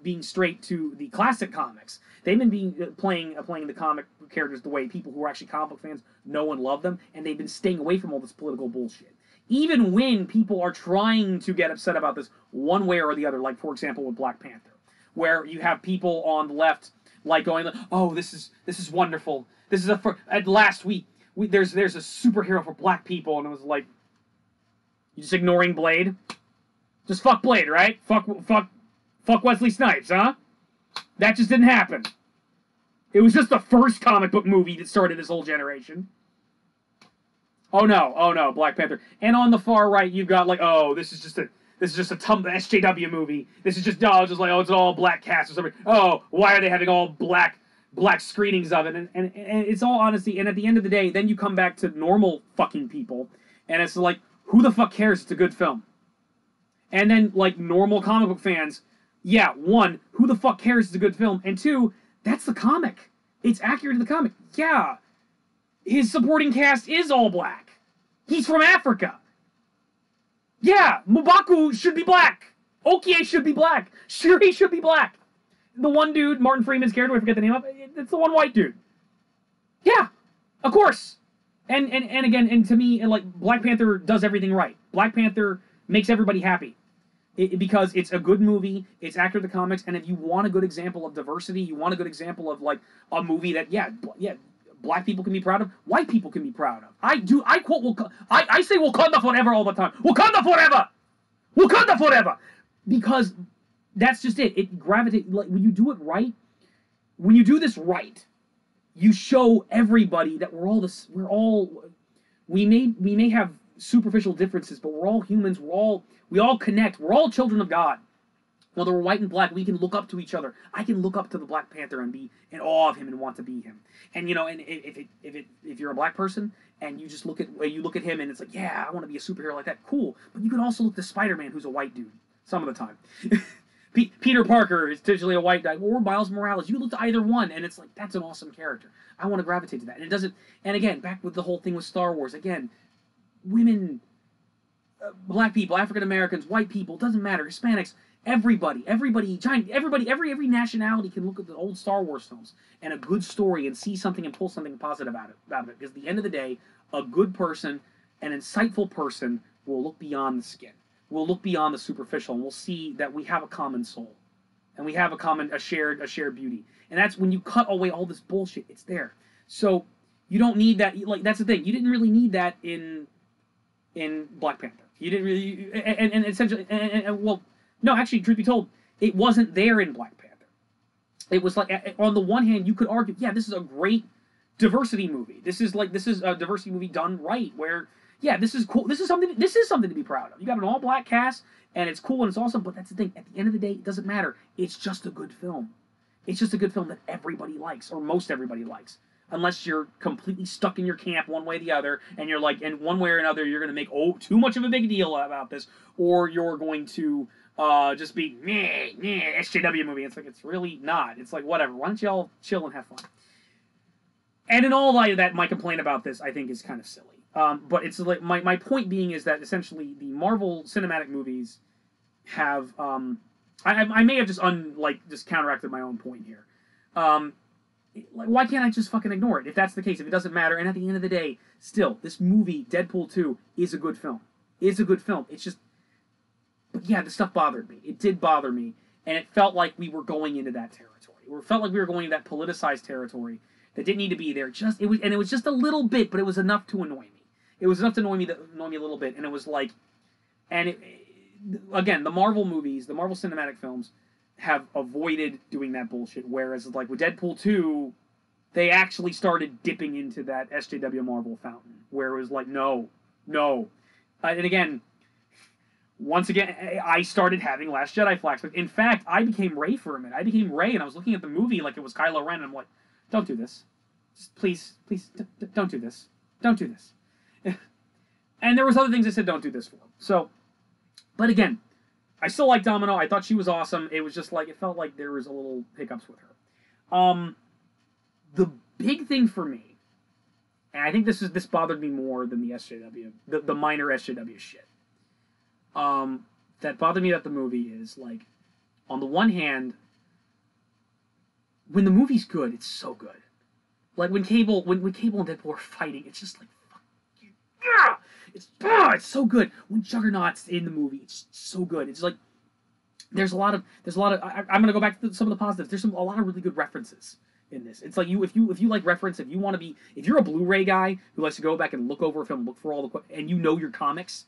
being straight to the classic comics. They've been playing the comic characters the way people who are actually comic book fans know and love them, and they've been staying away from all this political bullshit. Even when people are trying to get upset about this one way or the other, for example with Black Panther, where you have people on the left going, "Oh, this is wonderful. This is at last there's a superhero for black people," and it was you just ignoring Blade? Just fuck Blade, right? Fuck Wesley Snipes, huh? That just didn't happen. It was just the first comic book movie that started this whole generation. Oh no, Black Panther. And on the far right, you've got oh, this is just a SJW movie. This is just it's an all black cast or something. Oh, why are they having all black screenings of it? And it's all honesty. And at the end of the day, then you come back to normal fucking people, and it's who the fuck cares? It's a good film. And then, like, normal comic book fans, yeah, one, who the fuck cares it's a good film? And two, that's the comic. It's accurate to the comic. Yeah, his supporting cast is all black. He's from Africa. Yeah, M'Baku should be black. Okie should be black. Shuri should be black. The one dude, Martin Freeman's character, I forget the name of, it's the one white dude. Yeah, of course. And again, and to me, like, Black Panther does everything right. Black Panther makes everybody happy. Because it's a good movie, it's accurate to the comics, and if you want a good example of diversity, you want a good example of, like, a movie that, yeah, black people can be proud of, white people can be proud of. I say Wakanda forever all the time. Wakanda forever! Wakanda forever! Because that's just it. It gravitates, like, when you do it right, when you do this right, you show everybody that we may have superficial differences, but we're all humans, we all connect, we're all children of God. Whether we're white and black, we can look up to each other. I can look up to the Black Panther and be in awe of him and want to be him. And you know, and if you're a black person and you just look at him and it's like, yeah, I want to be a superhero like that, cool. But you can also look to Spider-Man, who's a white dude some of the time. Peter Parker is digitally a white guy, or Miles Morales. You look to either one, and it's like, that's an awesome character. I want to gravitate to that. And it doesn't. And again, back with the whole thing with Star Wars. Again, women, black people, African Americans, white people, doesn't matter. Hispanics. Everybody, every nationality can look at the old Star Wars films and a good story and see something and pull something positive out of it. Because at the end of the day, a good person, an insightful person, will look beyond the skin. We'll look beyond the superficial, and we'll see that we have a common soul, and we have a shared beauty. And that's when you cut away all this bullshit. It's there. So you don't need that. Like, that's the thing. You didn't really need that in Black Panther. You didn't really, and essentially, well. No, actually, truth be told, it wasn't there in Black Panther. It was like, on the one hand, you could argue, yeah, this is a great diversity movie. This is a diversity movie done right, where, yeah, this is cool. This is something to be proud of. You got an all-black cast, and it's cool and it's awesome, but that's the thing. At the end of the day, it doesn't matter. It's just a good film. It's just a good film that everybody likes, or most everybody likes. Unless you're completely stuck in your camp one way or the other, and you're like, and one way or another, you're going to make, too much of a big deal about this, or you're going to just be, SJW movie. It's like, it's really not. It's like, whatever. Why don't y'all chill and have fun? And in all light of that, my complaint about this, I think, is kind of silly. But it's like, my point being is that essentially the Marvel cinematic movies have, I may have just counteracted my own point here. Why can't I just fucking ignore it? If that's the case, if it doesn't matter, and at the end of the day, still, this movie, Deadpool 2, is a good film. It's just, but yeah, the stuff bothered me. It did bother me, and it felt like we were going into that territory. It felt like we were going into that politicized territory that didn't need to be there. It was just a little bit, but it was enough to annoy me. It was enough to annoy me a little bit, and it was like, again, the Marvel movies, the Marvel cinematic films, have avoided doing that bullshit, whereas like with Deadpool 2, they actually started dipping into that SJW Marvel fountain, where it was like, no. And again, once again, I started having Last Jedi flashbacks. In fact, I became Rey for a minute. I became Rey, and I was looking at the movie like it was Kylo Ren, and I'm like, don't do this. Just please, don't do this. Don't do this. And there was other things I said don't do this for. So, but again, I still like Domino. I thought she was awesome. It was just like, it felt like there was a little hiccups with her. The big thing for me, and I think this bothered me more than the SJW, the minor SJW shit. That bothered me about the movie is, like, on the one hand, when the movie's good, it's so good. Like when Cable and Deadpool are fighting, it's just like, fuck you. It's so good. When Juggernaut's in the movie, it's so good. It's like, there's a lot of. I'm gonna go back to some of the positives. There's a lot of really good references in this. It's like, if you like reference, if you're a Blu-ray guy who likes to go back and look over a film, look for all the, and you know your comics,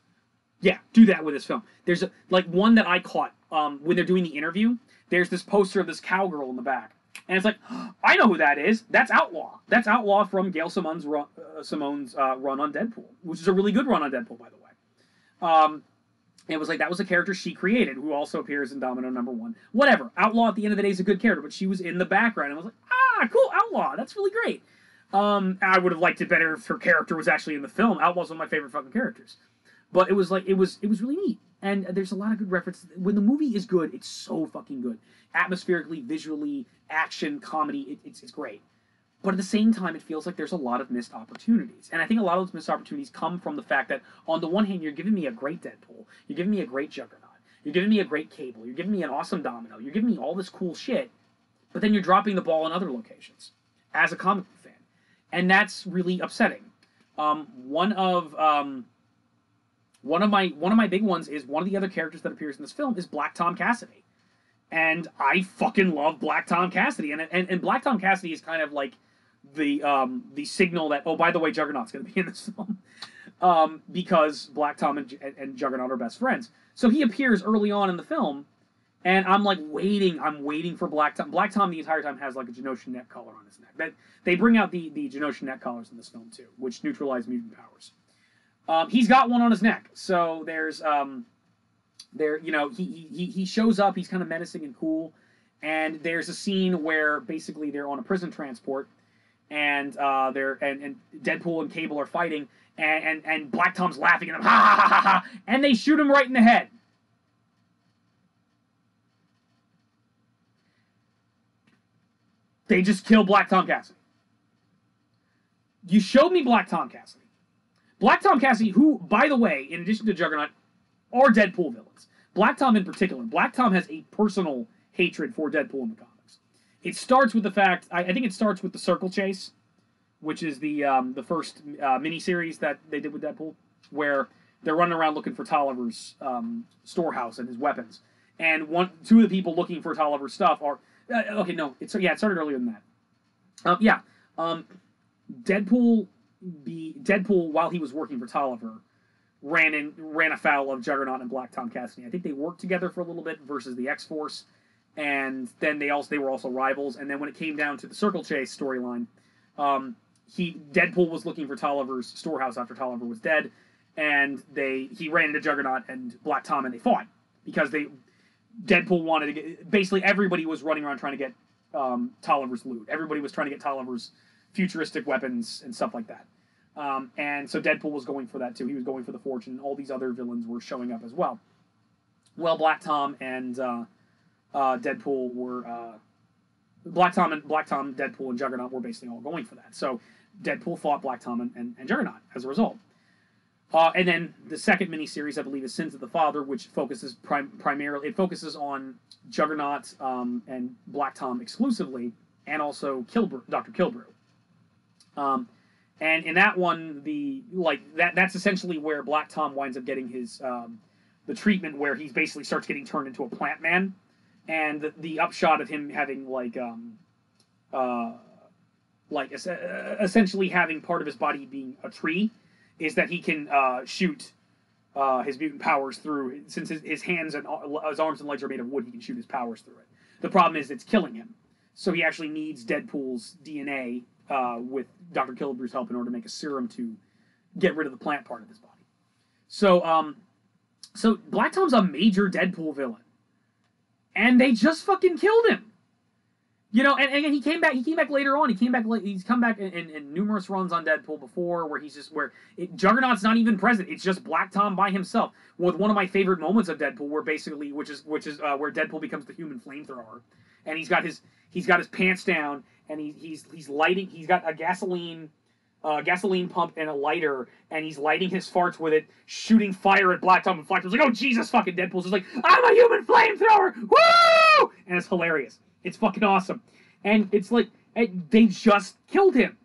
yeah, do that with this film. There's one that I caught when they're doing the interview. There's this poster of this cowgirl in the back, and it's like, I know who that is. That's Outlaw. That's Outlaw from Gail Simone's run on Deadpool, which is a really good run on Deadpool, by the way. It was like, that was a character she created, who also appears in Domino #1. Whatever. Outlaw, at the end of the day, is a good character, but she was in the background. And I was like, cool, Outlaw. That's really great. I would have liked it better if her character was actually in the film. Outlaw's one of my favorite fucking characters. But it was like, it was really neat. And there's a lot of good references. When the movie is good, it's so fucking good. Atmospherically, visually, action, comedy, it's great. But at the same time, it feels like there's a lot of missed opportunities. And I think a lot of those missed opportunities come from the fact that, on the one hand, you're giving me a great Deadpool. You're giving me a great Juggernaut. You're giving me a great Cable. You're giving me an awesome Domino. You're giving me all this cool shit. But then you're dropping the ball in other locations as a comic book fan. And that's really upsetting. One of my big ones is one of the other characters that appears in this film is Black Tom Cassidy. And I fucking love Black Tom Cassidy. And Black Tom Cassidy is kind of like the signal that, oh, by the way, Juggernaut's going to be in this film. Because Black Tom and Juggernaut are best friends. So he appears early on in the film, and I'm like waiting. I'm waiting for Black Tom. Black Tom the entire time has like a Genosha neck collar on his neck. They bring out the Genosha neck collars in this film too, which neutralize mutant powers. He's got one on his neck, so there's he shows up. He's kind of menacing and cool, and there's a scene where basically they're on a prison transport, and and Deadpool and Cable are fighting, and Black Tom's laughing at them, ha ha ha ha ha, and they shoot him right in the head. They just kill Black Tom Cassidy. You showed me Black Tom Cassidy. Black Tom Cassidy, who, by the way, in addition to Juggernaut, are Deadpool villains. Black Tom in particular. Black Tom has a personal hatred for Deadpool in the comics. It starts with the fact, I think it starts with the Circle Chase, which is the first miniseries that they did with Deadpool, where they're running around looking for Tolliver's storehouse and his weapons. And two of the people looking for Tolliver's stuff are... it started earlier than that. Deadpool, while he was working for Tolliver, ran afoul of Juggernaut and Black Tom Cassidy. I think they worked together for a little bit versus the X-Force, and then they were also rivals. And then when it came down to the Circle Chase storyline, Deadpool was looking for Tolliver's storehouse after Tolliver was dead, and he ran into Juggernaut and Black Tom, and they fought because Deadpool wanted to get... Basically, everybody was running around trying to get Tolliver's loot. Everybody was trying to get Tolliver's futuristic weapons and stuff like that. And so Deadpool was going for that too. He was going for the fortune. All these other villains were showing up as well. Well, Black Tom and Deadpool were... Black Tom, Deadpool, and Juggernaut were basically all going for that. So Deadpool fought Black Tom and Juggernaut as a result. And then the second miniseries, I believe, is Sins of the Father, which focuses primarily... It focuses on Juggernaut and Black Tom exclusively, and also Dr. Kilbrew. And in that one, that's essentially where Black Tom winds up getting his the treatment where he basically starts getting turned into a plant man, and the upshot of him having essentially having part of his body being a tree is that he can shoot his mutant powers through. Since his hands and his arms and legs are made of wood, he can shoot his powers through it. The problem is it's killing him, so he actually needs Deadpool's DNA with Dr. Kilbrew's help in order to make a serum to get rid of the plant part of his body. So Black Tom's a major Deadpool villain, and they just fucking killed him. And he came back. He came back later on. He's come back in numerous runs on Deadpool before, where Juggernaut's not even present. It's just Black Tom by himself. With one of my favorite moments of Deadpool, where where Deadpool becomes the human flamethrower, and he's got his pants down, and he's lighting. He's got a gasoline pump and a lighter, and he's lighting his farts with it, shooting fire at Black Tom. And Black Tom's like, "Oh Jesus, fucking!" Deadpool's just like, "I'm a human flamethrower, woo!" And it's hilarious. It's fucking awesome. And it's like, they just killed him.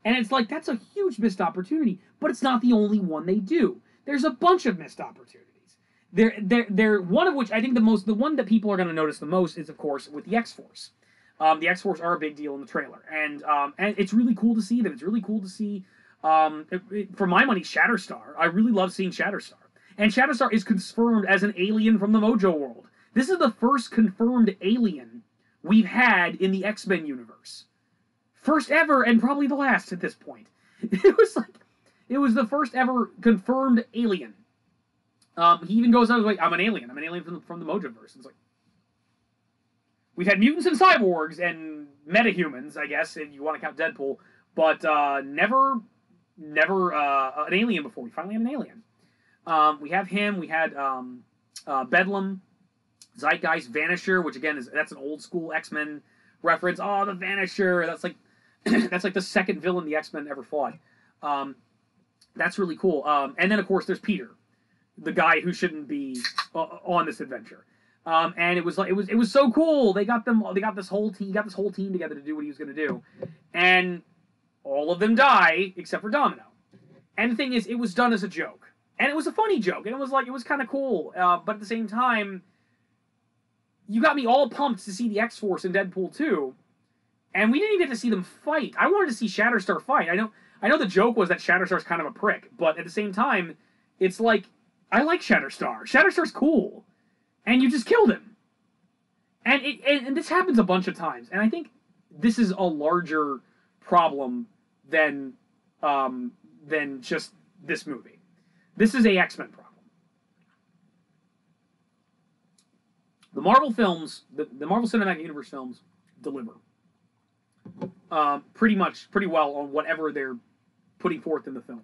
And it's like, that's a huge missed opportunity. But it's not the only one they do. There's a bunch of missed opportunities. They're one of which, I think the one that people are going to notice the most is, of course, with the X-Force. The X-Force are a big deal in the trailer. And it's really cool to see them. It's really cool to see, for my money, Shatterstar. I really love seeing Shatterstar. And Shatterstar is confirmed as an alien from the Mojo world. This is the first confirmed alien we've had in the X-Men universe. First ever, and probably the last at this point. It was the first ever confirmed alien. He even goes out like, I'm an alien from the Mojoverse. It's like, we've had mutants and cyborgs and metahumans, I guess, if you want to count Deadpool, but never an alien before. We finally have an alien. We have him. We had Bedlam, Zeitgeist, Vanisher, which again that's an old school X-Men reference. Oh, the Vanisher. That's like that's like the second villain the X-Men ever fought. That's really cool. And then of course there's Peter, the guy who shouldn't be on this adventure. And it was so cool. They got this whole team together to do what he was going to do, and all of them die except for Domino. And the thing is, it was done as a joke, and it was a funny joke, and it was kind of cool. But at the same time, you got me all pumped to see the X-Force in Deadpool 2, and we didn't even get to see them fight. I wanted to see Shatterstar fight. I know the joke was that Shatterstar's kind of a prick, but at the same time, it's like I like Shatterstar. Shatterstar's cool. And you just killed him. And this happens a bunch of times. And I think this is a larger problem than just this movie. This is a X-Men problem. The Marvel films, the Marvel Cinematic Universe films, deliver pretty well on whatever they're putting forth in the film.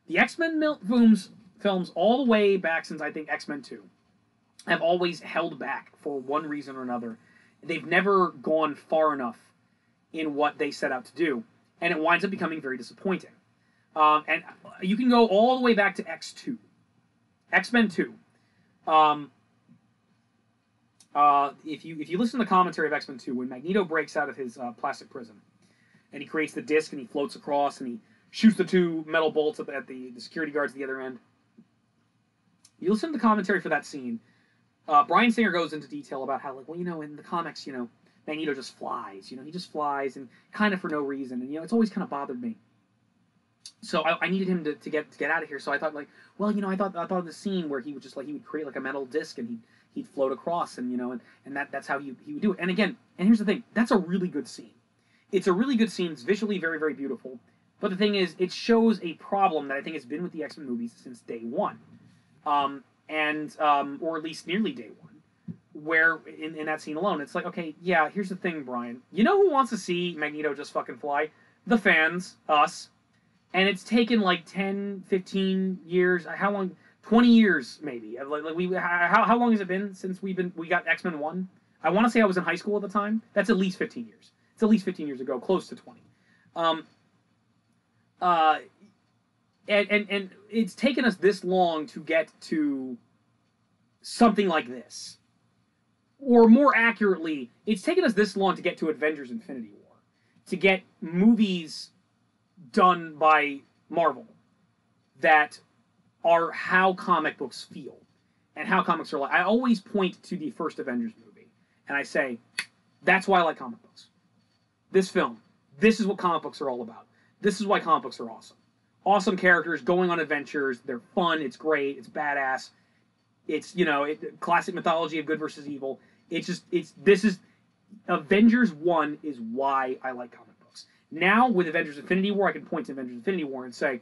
The X-Men films all the way back since I think X-Men 2 have always held back for one reason or another. They've never gone far enough in what they set out to do, and it winds up becoming very disappointing. And you can go all the way back to X2, X-Men 2. If you listen to the commentary of X-Men 2, when Magneto breaks out of his plastic prison, and he creates the disc and he floats across and he shoots the two metal bolts at the security guards at the other end. You listen to the commentary for that scene. Bryan Singer goes into detail about how, like, well, in the comics, Magneto just flies. He just flies, and kind of for no reason. And, it's always kind of bothered me. So I needed him to get out of here. So I thought, like, well, I thought of the scene where he would create, like, a metal disc, and he'd float across, and, and that's how he would do it. And again, and here's the thing, that's a really good scene. It's a really good scene. It's visually very, very beautiful. But the thing is, it shows a problem that I think has been with the X-Men movies since day one. Or at least nearly day one, where in that scene alone, it's like, okay, yeah, here's the thing, Brian. You know who wants to see Magneto just fucking fly? The fans, us. And it's taken like 10, 15 years. How long? 20 years, maybe. How long has it been since we got X-Men 1? I want to say I was in high school at the time. That's at least 15 years. It's at least 15 years ago, close to 20. And it's taken us this long to get to something like this. Or more accurately, it's taken us this long to get to Avengers Infinity War. To get movies done by Marvel that are how comic books feel. And how comics are like. I always point to the first Avengers movie. And I say, that's why I like comic books. This film. This is what comic books are all about. This is why comic books are awesome. Awesome characters going on adventures. They're fun. It's great. It's badass. It's, classic mythology of good versus evil. Avengers 1 is why I like comic books. Now, with Avengers Infinity War, I can point to Avengers Infinity War and say,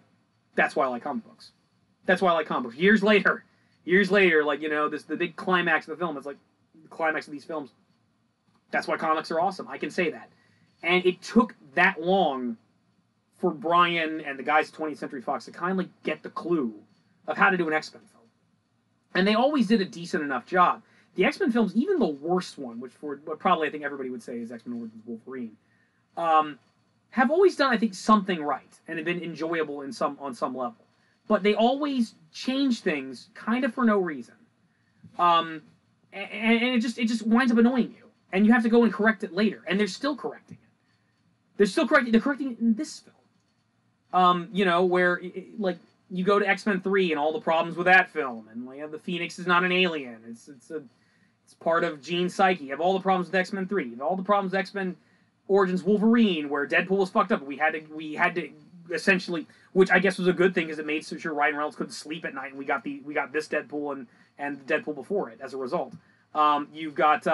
that's why I like comic books. That's why I like comic books. Years later, like, the big climax of the film, it's like the climax of these films. That's why comics are awesome. I can say that. And it took that long for Brian and the guys at 20th Century Fox to kindly get the clue of how to do an X-Men film. And they always did a decent enough job. The X-Men films, even the worst one, which for what probably I think everybody would say is X-Men Origins Wolverine, have always done, I think, something right and have been enjoyable on some level. But they always change things kind of for no reason. And it just winds up annoying you. And you have to go and correct it later. And they're still correcting it. They're correcting it in this film. Where, like, you go to X-Men 3 and all the problems with that film. And, like, the Phoenix is not an alien. It's part of Jean's psyche. You have all the problems with X-Men 3. You have all the problems with X-Men Origins Wolverine, where Deadpool was fucked up. We had to essentially, which I guess was a good thing, because it made sure Ryan Reynolds couldn't sleep at night, and we got this Deadpool and Deadpool before it as a result. You've got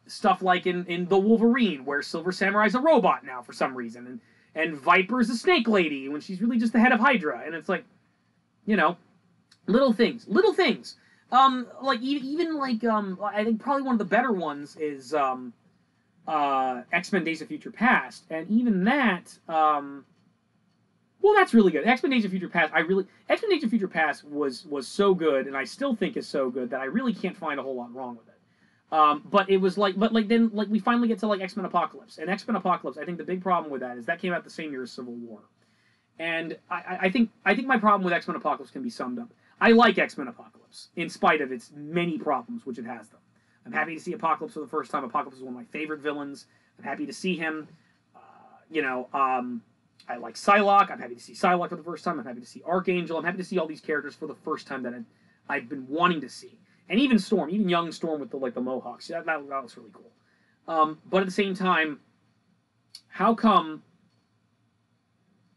stuff like in the Wolverine, where Silver Samurai's a robot now for some reason, and Viper's a snake lady when she's really just the head of Hydra, and it's like, little things. Like even like I think probably one of the better ones is X-Men Days of Future Past, and even that Well, that's really good. X-Men Days of Future Past, X-Men Days of Future Past was so good, and I still think is so good that I really can't find a whole lot wrong with it. But it was like, then we finally get to like X-Men Apocalypse, and X-Men Apocalypse. I think the big problem with that is that came out the same year as Civil War, and I think my problem with X-Men Apocalypse can be summed up. I like X-Men Apocalypse in spite of its many problems, which it has them. I'm happy to see Apocalypse for the first time. Apocalypse is one of my favorite villains. I'm happy to see him. I like Psylocke. I'm happy to see Psylocke for the first time. I'm happy to see Archangel. I'm happy to see all these characters for the first time that I've been wanting to see. And even Storm, even young Storm with the Mohawks. That was really cool. But at the same time, how come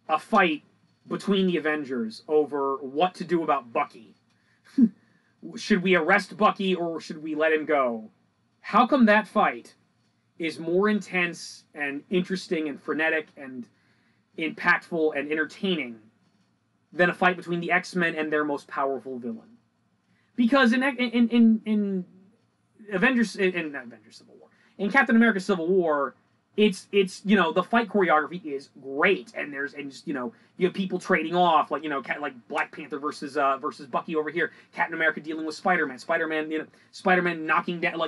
a fight between the Avengers over what to do about Bucky? Should we arrest Bucky or should we let him go? How come that fight is more intense and interesting and frenetic and impactful and entertaining than a fight between the X-Men and their most powerful villain? Because in Avengers, not Avengers Civil War, in Captain America Civil War, it's the fight choreography is great, and you have people trading off, like Black Panther versus Bucky over here, Captain America dealing with Spider-Man, Spider-Man knocking down,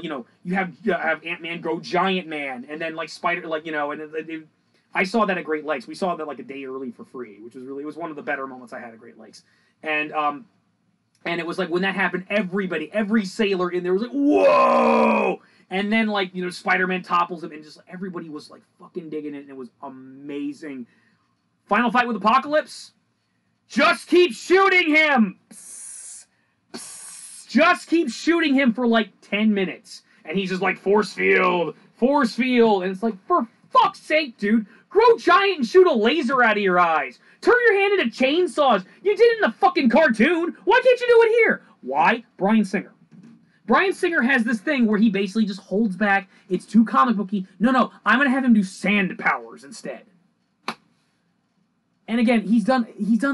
you have Ant-Man go Giant Man, and then I saw that at Great Lakes. We saw that like a day early for free, which was it was one of the better moments I had at Great Lakes, and it was like when that happened, every sailor in there was like, whoa! And then Spider-Man topples him, and just everybody was like fucking digging it, and it was amazing. Final fight with Apocalypse. Just keep shooting him. Psst, psst. Just keep shooting him for like 10 minutes, and he's just like force field, and it's like, for fuck's sake, dude. Grow giant and shoot a laser out of your eyes. Turn your hand into chainsaws. You did it in the fucking cartoon. Why can't you do it here? Why? Bryan Singer. Bryan Singer has this thing where he basically just holds back. It's too comic booky. No, I'm going to have him do sand powers instead. And again, he's done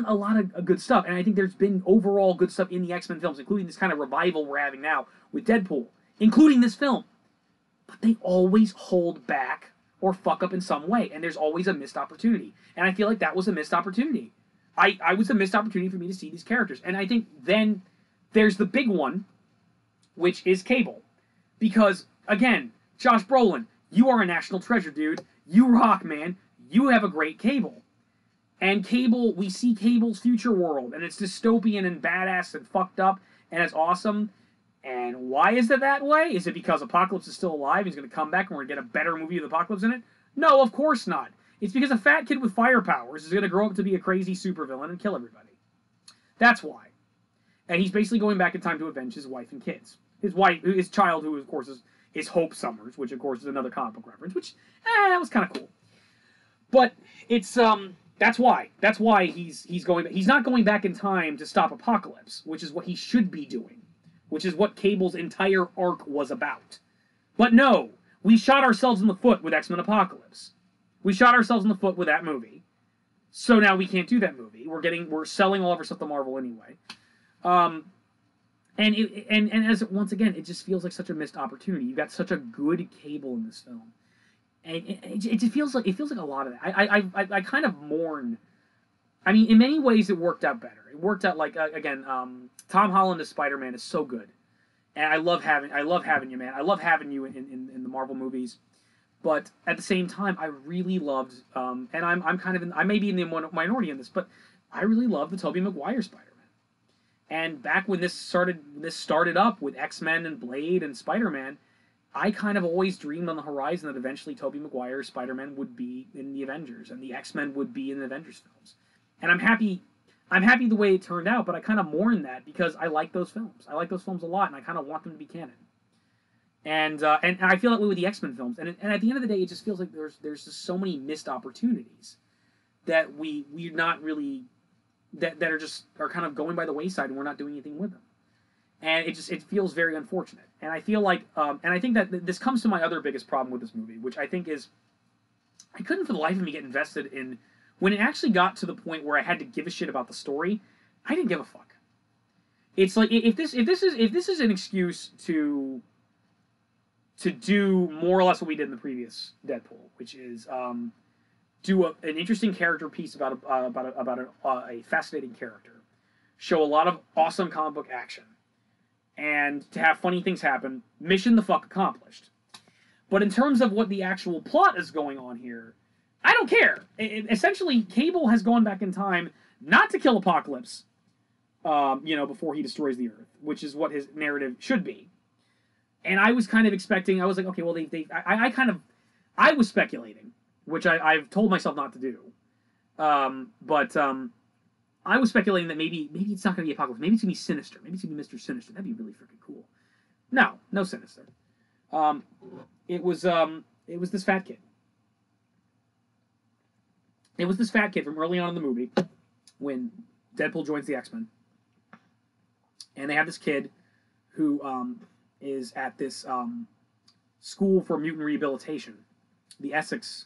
a lot of good stuff. And I think there's been overall good stuff in the X-Men films, including this kind of revival we're having now with Deadpool, including this film. But they always hold back or fuck up in some way, and there's always a missed opportunity. And I feel like that was a missed opportunity. I was a missed opportunity for me to see these characters. And I think then there's the big one, which is Cable. Because, again, Josh Brolin, you are a national treasure, dude. You rock, man. You have a great Cable. And Cable, we see Cable's future world, and it's dystopian and badass and fucked up, and it's awesome. And why is it that way? Is it because Apocalypse is still alive, he's going to come back, and we're going to get a better movie with Apocalypse in it? No, of course not. It's because a fat kid with fire powers is going to grow up to be a crazy supervillain and kill everybody. That's why. And he's basically going back in time to avenge his wife and kids. His child, who of course is Hope Summers, which of course is another comic book reference, which, that was kind of cool. But it's, that's why. That's why he's going, he's not going back in time to stop Apocalypse, which is what he should be doing. Which is what Cable's entire arc was about. But no, we shot ourselves in the foot with X-Men Apocalypse. We shot ourselves in the foot with that movie. So now we can't do that movie. We're selling all of our stuff to Marvel anyway. And as once again, it just feels like such a missed opportunity. You've got such a good Cable in this film. And it just feels like a lot of that. I kind of mourn. I mean, in many ways, it worked out better. It worked out Tom Holland as Spider-Man is so good, and I love having you, man. I love having you in the Marvel movies, but at the same time, I really loved, and I'm kind of I may be in the minority in this, but I really love the Tobey Maguire Spider-Man. And back when this started up with X-Men and Blade and Spider-Man, I kind of always dreamed on the horizon that eventually Tobey Maguire's Spider-Man would be in the Avengers and the X-Men would be in the Avengers films. And I'm happy the way it turned out, but I kind of mourn that because I like those films. I like those films a lot, and I kind of want them to be canon. And I feel that way with the X-Men films. And at the end of the day, it just feels like there's just so many missed opportunities that we're not really that are kind of going by the wayside, and we're not doing anything with them. And it feels very unfortunate. And I feel like and I think that this comes to my other biggest problem with this movie, which I think is I couldn't for the life of me get invested in. When it actually got to the point where I had to give a shit about the story, I didn't give a fuck. It's like if this is an excuse to do more or less what we did in the previous Deadpool, which is do an interesting character piece about a fascinating character, show a lot of awesome comic book action, and to have funny things happen, mission the fuck accomplished. But in terms of what the actual plot is going on here, I don't care. Essentially, Cable has gone back in time not to kill Apocalypse, before he destroys the Earth, which is what his narrative should be. And I was kind of expecting, I was like, okay, well, I was speculating, which I've told myself not to do. But I was speculating that maybe it's not going to be Apocalypse. Maybe it's going to be Sinister. Maybe it's going to be Mr. Sinister. That'd be really freaking cool. No Sinister. It was this fat kid. It was this fat kid from early on in the movie when Deadpool joins the X-Men. And they have this kid who is at this school for mutant rehabilitation, the Essex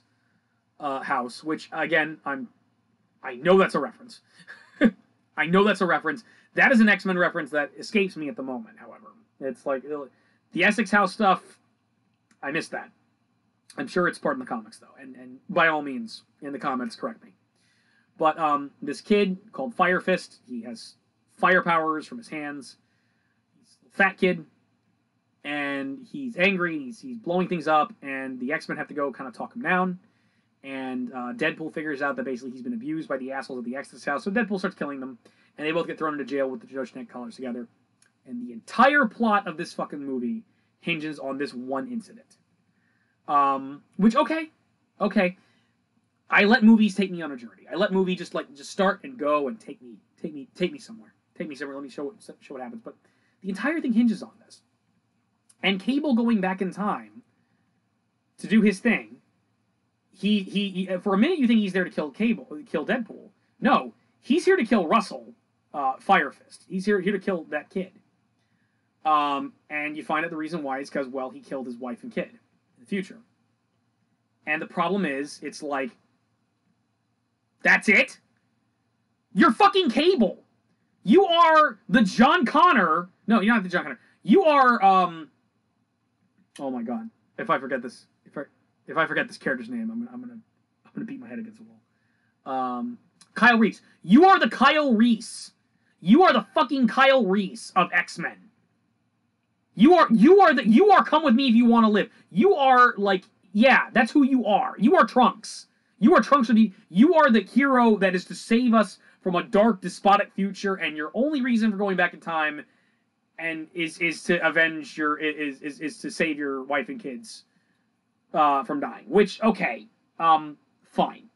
house, which, again, I know that's a reference. I know that's a reference. That is an X-Men reference that escapes me at the moment, however. It's like, the Essex house stuff, I missed that. I'm sure it's part in the comics, though, and by all means, in the comments, correct me. But this kid called Fire Fist, he has fire powers from his hands. He's a fat kid, and he's angry, and he's blowing things up, and the X-Men have to go kind of talk him down. And Deadpool figures out that basically he's been abused by the assholes at the Essex house, so Deadpool starts killing them, and they both get thrown into jail with the Joe Schneck collars together. And the entire plot of this fucking movie hinges on this one incident. Which, okay. I let movies take me on a journey. I let movies just start and go and take me somewhere. Take me somewhere. Let me show what happens. But the entire thing hinges on this. And Cable going back in time to do his thing. He for a minute you think he's there to kill Deadpool. No, he's here to kill Russell, Fire Fist. He's here to kill that kid. And you find out the reason why is because, well, he killed his wife and kid in the future. And the problem is, it's like, that's it? You're fucking Cable. You are the John Connor. No, you're not the John Connor. You are, oh my god. If I forget this character's name, I'm gonna beat my head against the wall. Kyle Reese. You are the Kyle Reese. You are the fucking Kyle Reese of X-Men. You are come with me if you want to live. You are like, yeah, that's who you are. You are Trunks. You are Trunks. You are the hero that is to save us from a dark, despotic future, and your only reason for going back in time and is to avenge is to save your wife and kids from dying. Which, okay, fine.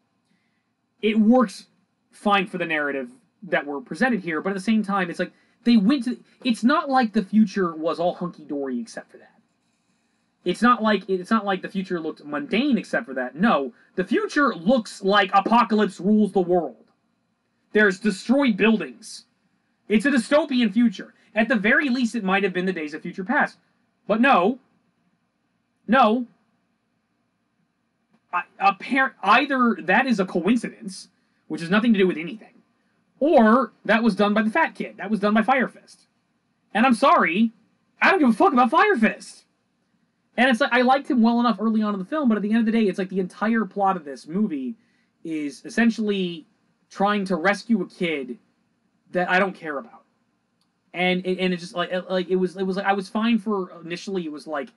It works fine for the narrative that we're presented here, but at the same time, it's like they went to. It's not like the future was all hunky dory except for that. It's not like the future looked mundane except for that. No, the future looks like Apocalypse rules the world. There's destroyed buildings. It's a dystopian future. At the very least, it might have been the days of future past. But no. Either that is a coincidence, which has nothing to do with anything, or that was done by the fat kid. That was done by Fire Fist. And I'm sorry, I don't give a fuck about Fire Fist. And it's like, I liked him well enough early on in the film, but at the end of the day, it's like the entire plot of this movie is essentially trying to rescue a kid that I don't care about. And it's just like it was like, I was fine for initially. It was like,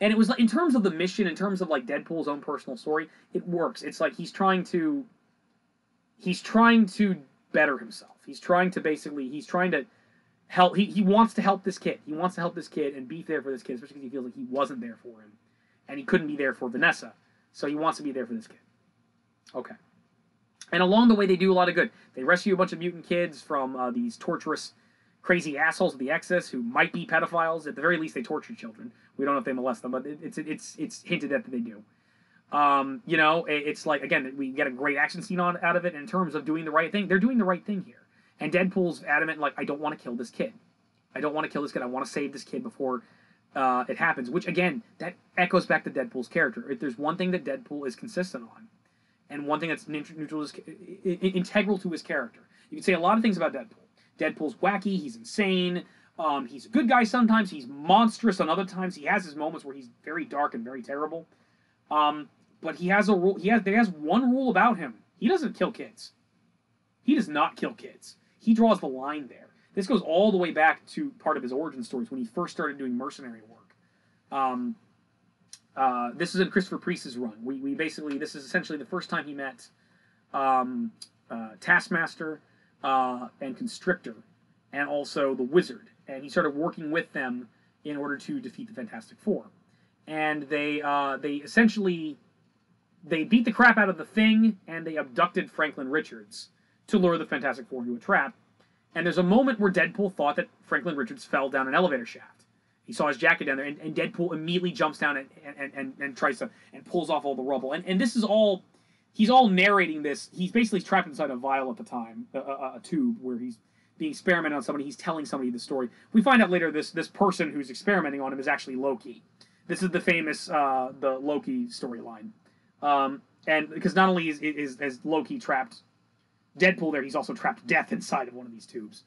and it was like, in terms of the mission, in terms of like Deadpool's own personal story, it works. It's like he's trying to better himself. He's trying to help. He wants to help this kid. He wants to help this kid and be there for this kid, especially because he feels like he wasn't there for him, and he couldn't be there for Vanessa. So he wants to be there for this kid. Okay. And along the way, they do a lot of good. They rescue a bunch of mutant kids from these torturous, crazy assholes of the Excess who might be pedophiles. At the very least, they torture children. We don't know if they molest them, but it's hinted at that they do. It's like, again, we get a great action scene out of it. In terms of doing the right thing, they're doing the right thing here. And Deadpool's adamant, like, I don't want to kill this kid. I don't want to kill this kid. I want to save this kid before it happens. Which, again, that echoes back to Deadpool's character. If there's one thing that Deadpool is consistent on, and one thing that's integral to his character, you can say a lot of things about Deadpool. Deadpool's wacky. He's insane. He's a good guy sometimes. He's monstrous on other times. He has his moments where he's very dark and very terrible. but he has a rule. He has one rule about him. He doesn't kill kids. He does not kill kids. He draws the line there. This goes all the way back to part of his origin stories when he first started doing mercenary work. This is in Christopher Priest's run. We basically, this is essentially the first time he met Taskmaster and Constrictor, and also the Wizard. And he started working with them in order to defeat the Fantastic Four. And they essentially, they beat the crap out of the Thing, and they abducted Franklin Richards to lure the Fantastic Four into a trap. And there's a moment where Deadpool thought that Franklin Richards fell down an elevator shaft. He saw his jacket down there, and Deadpool immediately jumps down and tries to, and pulls off all the rubble. And this is all, he's all narrating this. He's basically trapped inside a vial at the time, a tube, where he's being experimented on somebody. He's telling somebody the story. We find out later this person who's experimenting on him is actually Loki. This is the famous the Loki storyline. And because not only is Loki trapped Deadpool there, he's also trapped Death inside of one of these tubes.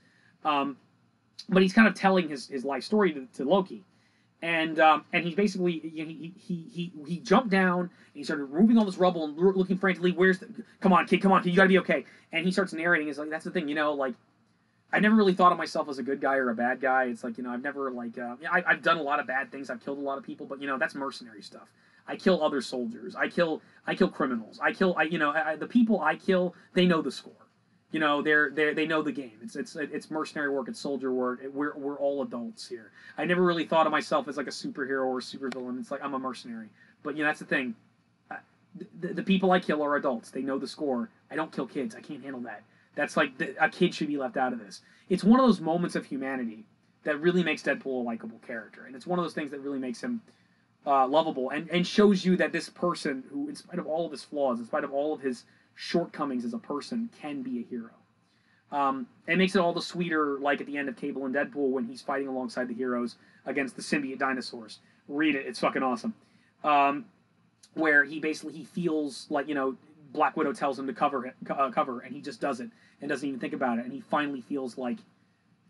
But he's kind of telling his life story to Loki. And he's basically, he jumped down, and he started removing all this rubble and looking frantically, come on, kid, you gotta be okay. And he starts narrating, he's like, that's the thing, like, I never really thought of myself as a good guy or a bad guy. It's like, I've never, like, I've done a lot of bad things, I've killed a lot of people, but, that's mercenary stuff. I kill other soldiers, I kill criminals, the people I kill, they know the score. They know the game. It's mercenary work. It's soldier work. We're all adults here. I never really thought of myself as like a superhero or a supervillain. It's like I'm a mercenary. But that's the thing. The people I kill are adults. They know the score. I don't kill kids. I can't handle that. That's like a kid should be left out of this. It's one of those moments of humanity that really makes Deadpool a likable character, and it's one of those things that really makes him lovable and shows you that this person who, in spite of all of his flaws, in spite of all of his shortcomings as a person, can be a hero. It makes it all the sweeter, like at the end of Cable and Deadpool when he's fighting alongside the heroes against the symbiote dinosaurs. Read it; it's fucking awesome. Where he feels like Black Widow tells him to cover, and he just does it and doesn't even think about it, and he finally feels like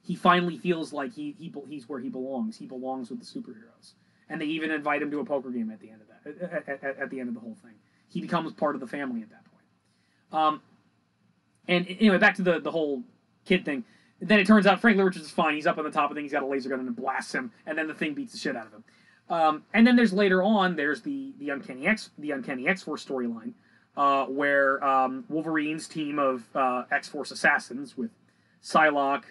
he's where he belongs. He belongs with the superheroes, and they even invite him to a poker game at the end of that. At the end of the whole thing, he becomes part of the family at that point. And anyway, back to the whole kid thing. Then it turns out Franklin Richards is fine. He's up on the top of the thing. He's got a laser gun and it blasts him. And then the Thing beats the shit out of him. And then there's later on, there's the Uncanny X-Force storyline, where Wolverine's team of X-Force assassins with Psylocke,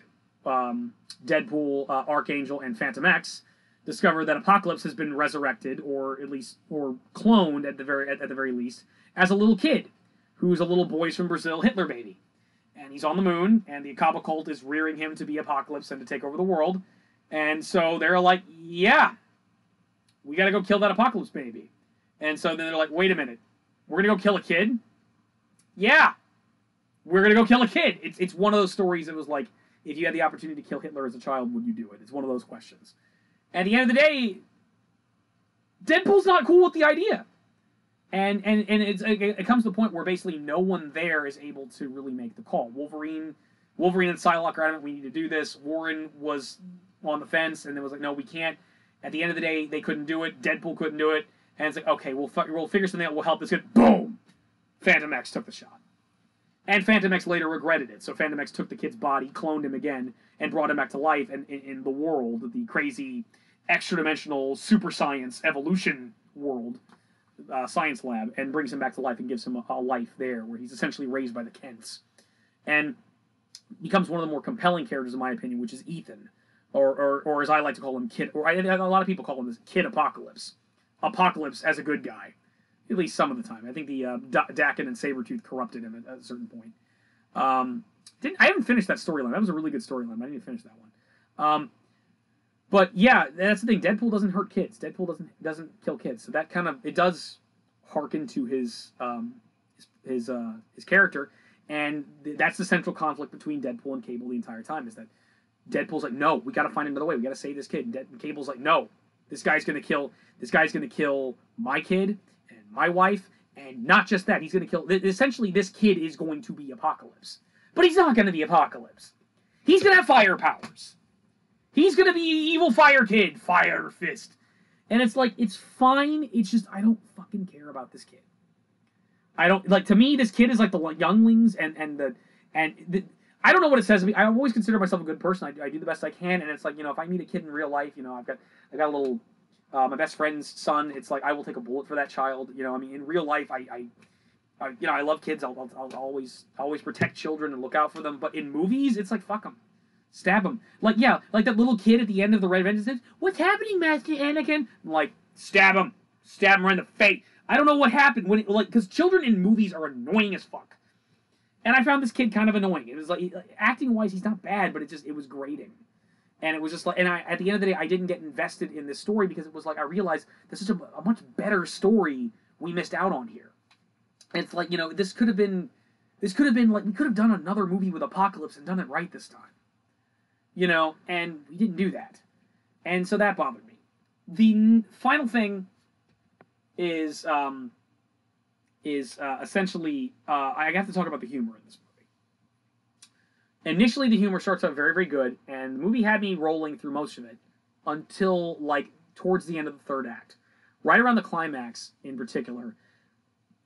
Deadpool, Archangel, and Phantom X discover that Apocalypse has been resurrected, or cloned at the very least, as a little kid, who's a little boy from Brazil Hitler baby. And he's on the moon, and the Akaba cult is rearing him to be Apocalypse and to take over the world. And so they're like, yeah, we gotta go kill that Apocalypse baby. And so then they're like, wait a minute, we're gonna go kill a kid? Yeah, we're gonna go kill a kid. It's one of those stories that was like, if you had the opportunity to kill Hitler as a child, would you do it? It's one of those questions. At the end of the day, Deadpool's not cool with the idea. And it comes to the point where basically no one there is able to really make the call. Wolverine and Psylocke are adamant, we need to do this. Warren was on the fence and then was like, no, we can't. At the end of the day, they couldn't do it. Deadpool couldn't do it. And it's like, okay, we'll figure something out. We'll help this kid. Boom! Phantom X took the shot. And Phantom X later regretted it. So Phantom X took the kid's body, cloned him again, and brought him back to life. And in the world, the crazy extra-dimensional super science evolution world, science lab, and brings him back to life and gives him a life there where he's essentially raised by the Kents and becomes one of the more compelling characters in my opinion, which is Ethan, or as I like to call him, Kid, or a lot of people call him this Kid Apocalypse as a good guy, at least some of the time. I think the Daken and Sabretooth corrupted him at a certain point. I haven't finished that storyline. That was a really good storyline. I didn't finish that one. But yeah, that's the thing. Deadpool doesn't hurt kids. Deadpool doesn't kill kids. So that kind of, it does harken to his character, and that's the central conflict between Deadpool and Cable the entire time. Is that Deadpool's like, no, we got to find another way. We got to save this kid. And Cable's like, no, this guy's gonna kill my kid and my wife, and not just that, he's gonna kill. Essentially, this kid is going to be Apocalypse, but he's not going to be Apocalypse. He's gonna have fire powers. He's gonna be evil fire kid, Fire Fist. And it's like, it's fine, it's just, I don't fucking care about this kid. I don't like. To me, this kid is like the younglings and I don't know what it says to me. I always consider myself a good person. I do the best I can, and it's like, if I meet a kid in real life, I got a little my best friend's son. It's like I will take a bullet for that child. I mean, in real life, I love kids. I'll always protect children and look out for them. But in movies, it's like fuck them, stab them. Like like that little kid at the end of the Red Avengers says, "What's happening, Master Anakin?" I'm like, stab him right in the face. I don't know what happened because children in movies are annoying as fuck. And I found this kid kind of annoying. It was like acting wise, he's not bad, but it was grating. And it was just like, and at the end of the day, I didn't get invested in this story because it was like I realized this is a much better story we missed out on here. And it's like, this could have been like we could have done another movie with Apocalypse and done it right this time. And we didn't do that, and so that bothered me. The final thing is essentially I have to talk about the humor in this movie. Initially, the humor starts out very, very good, and the movie had me rolling through most of it until, like, towards the end of the third act. Right around the climax, in particular,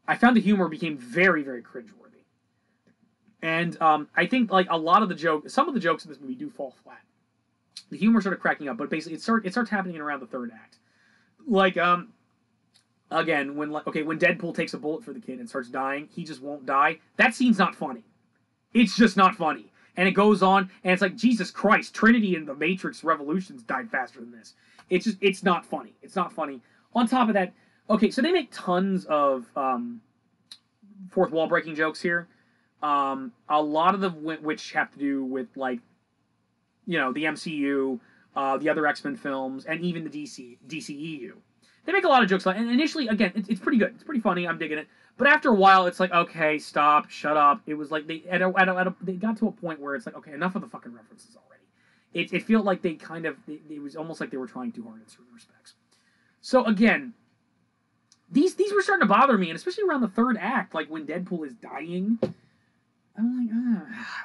I found the humor became very, very cringeworthy. And I think, like, some of the jokes in this movie do fall flat. The humor started cracking up, but basically it starts happening around the third act. Like, again, when Deadpool takes a bullet for the kid and starts dying, he just won't die. That scene's not funny. It's just not funny. And it goes on, and it's like, Jesus Christ, Trinity and the Matrix Revolutions died faster than this. It's not funny. It's not funny. On top of that, okay, so they make tons of fourth wall breaking jokes here. A lot of them which have to do with, like, the MCU, the other X-Men films, and even the DCEU. They make a lot of jokes, and initially, again, it's pretty good. It's pretty funny. I'm digging it. But after a while, it's like, okay, stop, shut up. It was like they got to a point where it's like, okay, enough of the fucking references already. It felt like they kind of it was almost like they were trying too hard in certain respects. So again, these were starting to bother me, and especially around the third act, like when Deadpool is dying. I'm like,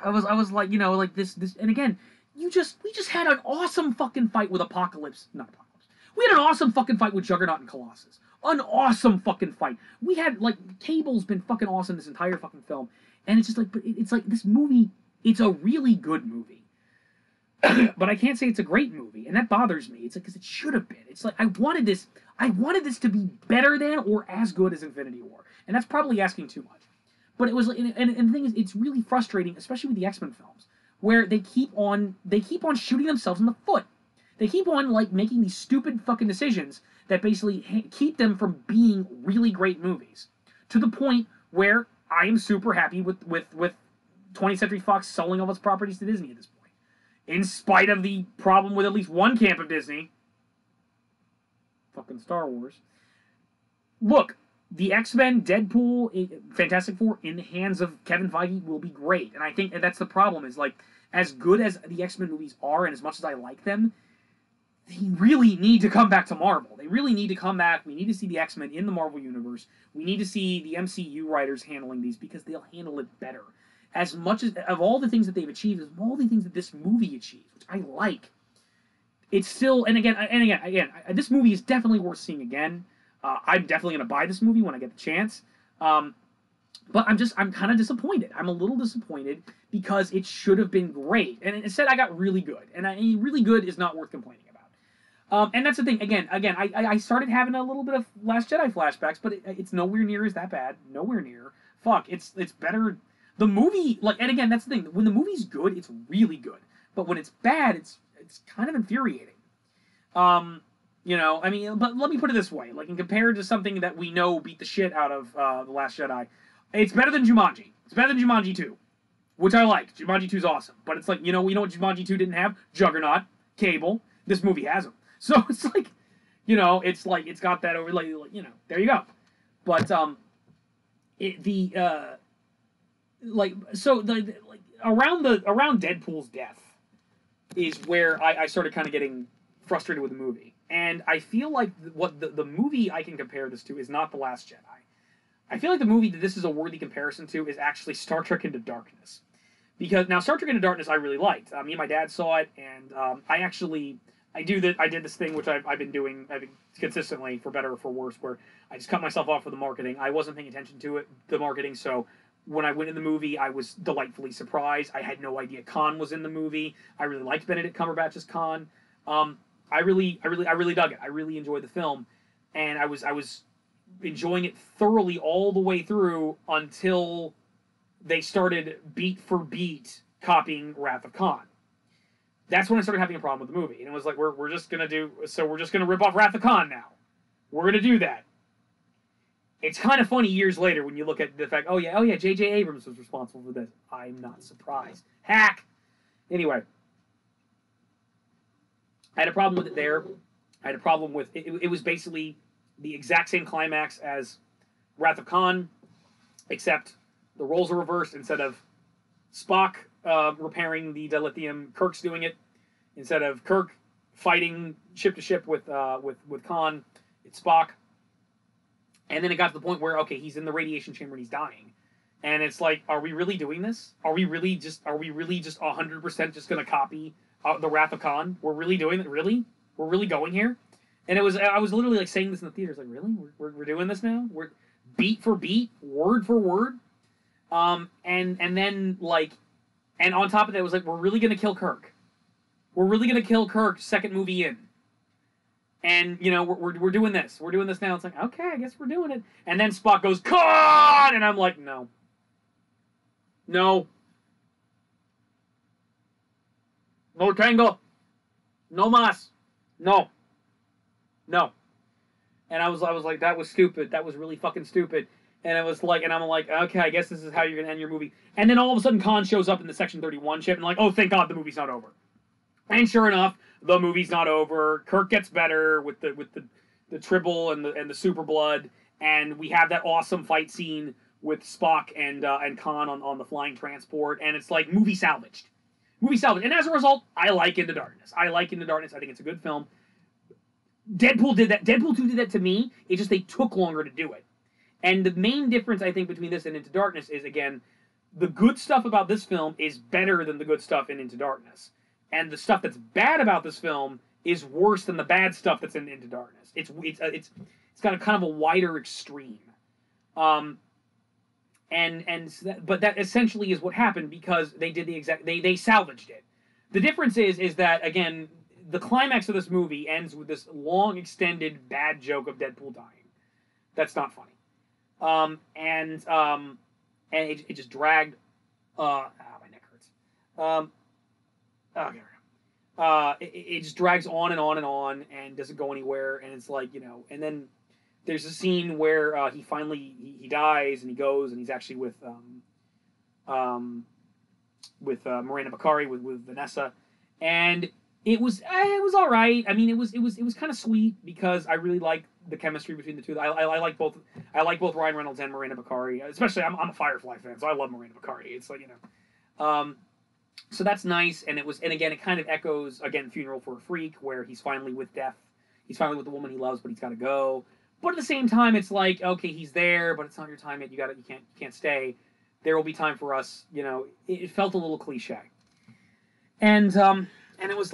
I was like, like this, and again, we just had an awesome fucking fight with Apocalypse, not Apocalypse. We had an awesome fucking fight with Juggernaut and Colossus. An awesome fucking fight. We had, like, Cable's been fucking awesome this entire fucking film. And it's just like, but it's like, this movie, it's a really good movie. But I can't say it's a great movie, and that bothers me. It's like, because it should have been. It's like, I wanted this to be better than or as good as Infinity War. And that's probably asking too much. But it was, and the thing is, it's really frustrating, especially with the X-Men films, where they keep on shooting themselves in the foot. They keep on, like, making these stupid fucking decisions that basically keep them from being really great movies. To the point where I am super happy with 20th Century Fox selling all its properties to Disney at this point. In spite of the problem with at least one camp of Disney. Fucking Star Wars. Look, the X-Men, Deadpool, Fantastic Four, in the hands of Kevin Feige will be great. And I think that's the problem, is, like, as good as the X-Men movies are, and as much as I like them, they really need to come back to Marvel. They really need to come back. We need to see the X-Men in the Marvel Universe. We need to see the MCU writers handling these, because they'll handle it better. As much as, of all the things that they've achieved, of all the things that this movie achieved, which I like, it's still, and again, this movie is definitely worth seeing again. I'm definitely going to buy this movie when I get the chance. But I'm kind of disappointed. I'm a little disappointed because it should have been great. And instead I got really good. And really good is not worth complaining about. And that's the thing. Again, I started having a little bit of Last Jedi flashbacks, but it's nowhere near as that bad. Nowhere near. Fuck, it's better. The movie, like, and again, that's the thing. When the movie's good, it's really good. But when it's bad, it's kind of infuriating. I mean, but let me put it this way. Like, in compared to something that we know beat the shit out of The Last Jedi, it's better than Jumanji. It's better than Jumanji 2, which I like. Jumanji 2 is awesome. But it's like, you know what Jumanji 2 didn't have? Juggernaut, Cable. This movie has them. So it's like, it's got that over, like, there you go. But, around Deadpool's death is where I started kind of getting frustrated with the movie. And I feel like what the movie I can compare this to is not The Last Jedi. I feel like the movie that this is a worthy comparison to is actually Star Trek Into Darkness. Because, now, Star Trek Into Darkness I really liked. Me and my dad saw it, and I I did this thing which I've been doing consistently, for better or for worse, where I just cut myself off for the marketing. I wasn't paying attention to the marketing, so when I went in the movie, I was delightfully surprised. I had no idea Khan was in the movie. I really liked Benedict Cumberbatch's Khan. I really dug it. I really enjoyed the film, and I was enjoying it thoroughly all the way through until they started beat for beat copying Wrath of Khan. That's when I started having a problem with the movie, and it was like we're just gonna rip off Wrath of Khan now. We're gonna do that. It's kind of funny years later when you look at the fact, oh yeah, J.J. Abrams was responsible for this. I'm not surprised. Hack! Anyway, I had a problem with it there. I had a problem with it. It was basically the exact same climax as Wrath of Khan, except the roles are reversed. Instead of Spock repairing the dilithium, Kirk's doing it. Instead of Kirk fighting ship to ship with Khan, it's Spock. And then it got to the point where, okay, he's in the radiation chamber and he's dying. And it's like, are we really doing this? Are we really just 100% just going to copy the Wrath of Khan? We're really doing it? Really? We're really going here? And I was literally like saying this in the theaters, like, really? We're doing this now? We're beat for beat, word for word? And then, like, and on top of that, it was like, we're really going to kill Kirk. We're really going to kill Kirk second movie in. And, you know, we're doing this. We're doing this now. It's like, okay, I guess we're doing it. And then Spock goes, Khan! And I'm like, no. No. No tango. No mas. No. No. And I was like, that was stupid. That was really fucking stupid. And it was like, and I'm like, okay, I guess this is how you're gonna end your movie. And then all of a sudden, Khan shows up in the Section 31 ship, and like, oh, thank God, the movie's not over. And sure enough, the movie's not over. Kirk gets better with the Tribble and the super blood, and we have that awesome fight scene with Spock and Khan on the flying transport, and it's like movie salvaged. Movie salvaged. And as a result, I like Into Darkness. I think it's a good film. Deadpool did that. Deadpool 2 did that to me. It's just they took longer to do it. And the main difference, I think, between this and Into Darkness is, again, the good stuff about this film is better than the good stuff in Into Darkness. And the stuff that's bad about this film is worse than the bad stuff that's in Into Darkness. It's got a kind of a wider extreme. But that essentially is what happened because they did they salvaged it. The difference is that, again, the climax of this movie ends with this long extended bad joke of Deadpool dying. That's not funny. And it just dragged. My neck hurts. Okay. It just drags on and on and on and doesn't go anywhere. And it's like, you know, and then there's a scene where he finally he dies and he goes and he's actually with Miranda Bakari with Vanessa, and it was all right. I mean, it was kind of sweet because I really like the chemistry between the two. I like both. I like both Ryan Reynolds and Miranda Bakari. Especially, I'm a Firefly fan, so I love Miranda Bakari. It's like, you know, so that's nice. And again, it kind of echoes Funeral for a Freak, where he's finally with death. He's finally with the woman he loves, but he's got to go. But at the same time, it's like, okay, he's there, but it's not your time yet. You can't stay. There will be time for us. You know, it felt a little cliche. And I was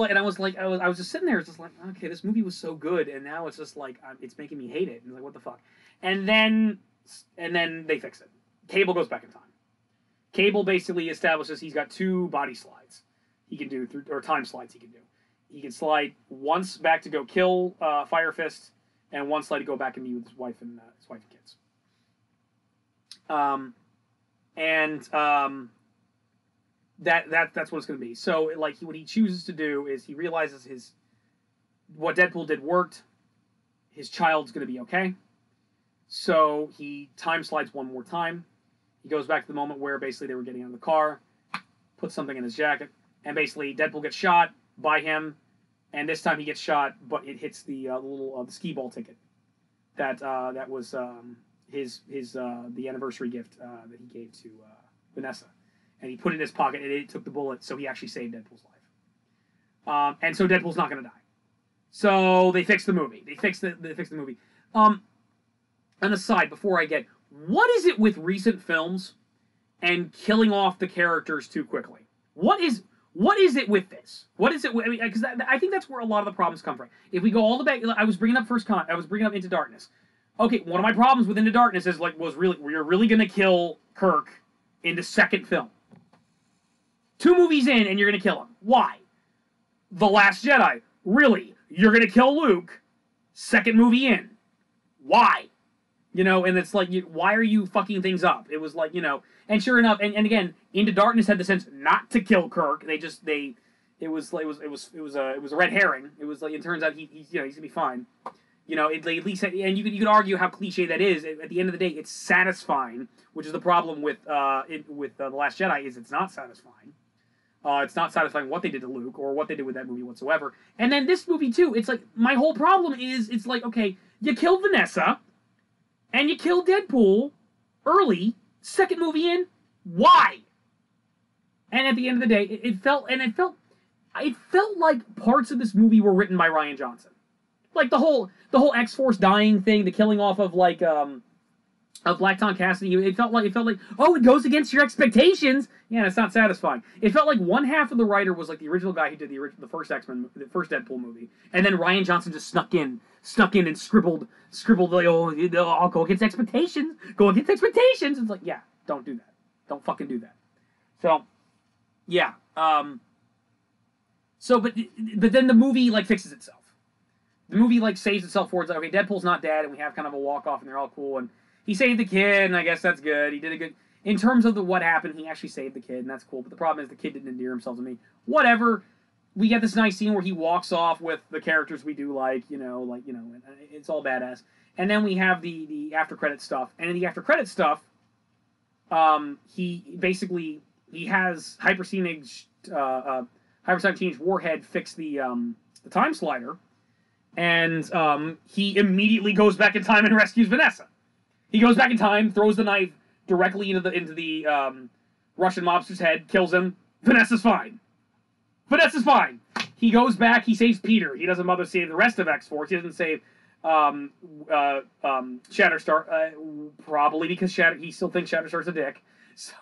just sitting there, just like, okay, this movie was so good, and now it's just like, it's making me hate it. And like, what the fuck? And then they fix it. Cable goes back in time. Cable basically establishes he's got two body slides he can do, or time slides he can do. He can slide once back to go kill Fire Fist, and one slide to go back and be with his wife and kids. That's what it's going to be. So, like, what he chooses to do is he realizes what Deadpool did worked. His child's going to be okay. So he time slides one more time. He goes back to the moment where basically they were getting out of the car, puts something in his jacket, and basically Deadpool gets shot by him, and this time he gets shot, but it hits the little the skee ball ticket that was the anniversary gift that he gave to Vanessa. And he put it in his pocket, and it took the bullet, so he actually saved Deadpool's life. And so Deadpool's not going to die. So they fixed the movie. They fixed the movie. An aside, before I get... What is it with recent films and killing off the characters too quickly? What is What is it with this? What is it? I mean, because I think that's where a lot of the problems come from. If we go all the way back, I was bringing up Into Darkness. Okay, one of my problems with Into Darkness is you're really gonna kill Kirk in the second film. 2 movies in, and you're gonna kill him. Why? The Last Jedi. Really? You're gonna kill Luke? Second movie in. Why? And it's like, why are you fucking things up? It was like, and sure enough, and again, Into Darkness had the sense not to kill Kirk. It was a red herring. It was like, it turns out he's gonna be fine. At least, and you could argue how cliche that is. At the end of the day, it's satisfying, which is the problem with The Last Jedi, is it's not satisfying. It's not satisfying what they did to Luke or what they did with that movie whatsoever. And then this movie too, it's like, my whole problem is, it's like, okay, you killed Vanessa, and you killed Deadpool early, second movie in, why? And at the end of the day, it felt like parts of this movie were written by Rian Johnson. Like the whole X-Force dying thing, the killing off of of Black Tom Cassidy, it felt like, oh, it goes against your expectations. Yeah, it's not satisfying. It felt like one half of the writer was like the original guy who did the first X-Men, the first Deadpool movie, and then Rian Johnson just snuck in and scribbled like, oh, I'll go against expectations. Go against expectations. It's like, yeah, don't do that. Don't fucking do that. So, yeah. But then the movie fixes itself. The movie saves itself for it's like, okay, Deadpool's not dead, and we have kind of a walk off, and they're all cool, and he saved the kid, and I guess that's good. He did a good... In terms of what happened, he actually saved the kid, and that's cool. But the problem is the kid didn't endear himself to me. Whatever. We get this nice scene where he walks off with the characters we do it's all badass. And then we have the after credit stuff. And in the after credit stuff, he has hypersonic teenage warhead fix the time slider, and he immediately goes back in time and rescues Vanessa. He goes back in time, throws the knife directly into the Russian mobster's head, kills him. Vanessa's fine. He goes back, he saves Peter. He doesn't bother to save the rest of X-Force. He doesn't save Shatterstar, probably because he still thinks Shatterstar's a dick. So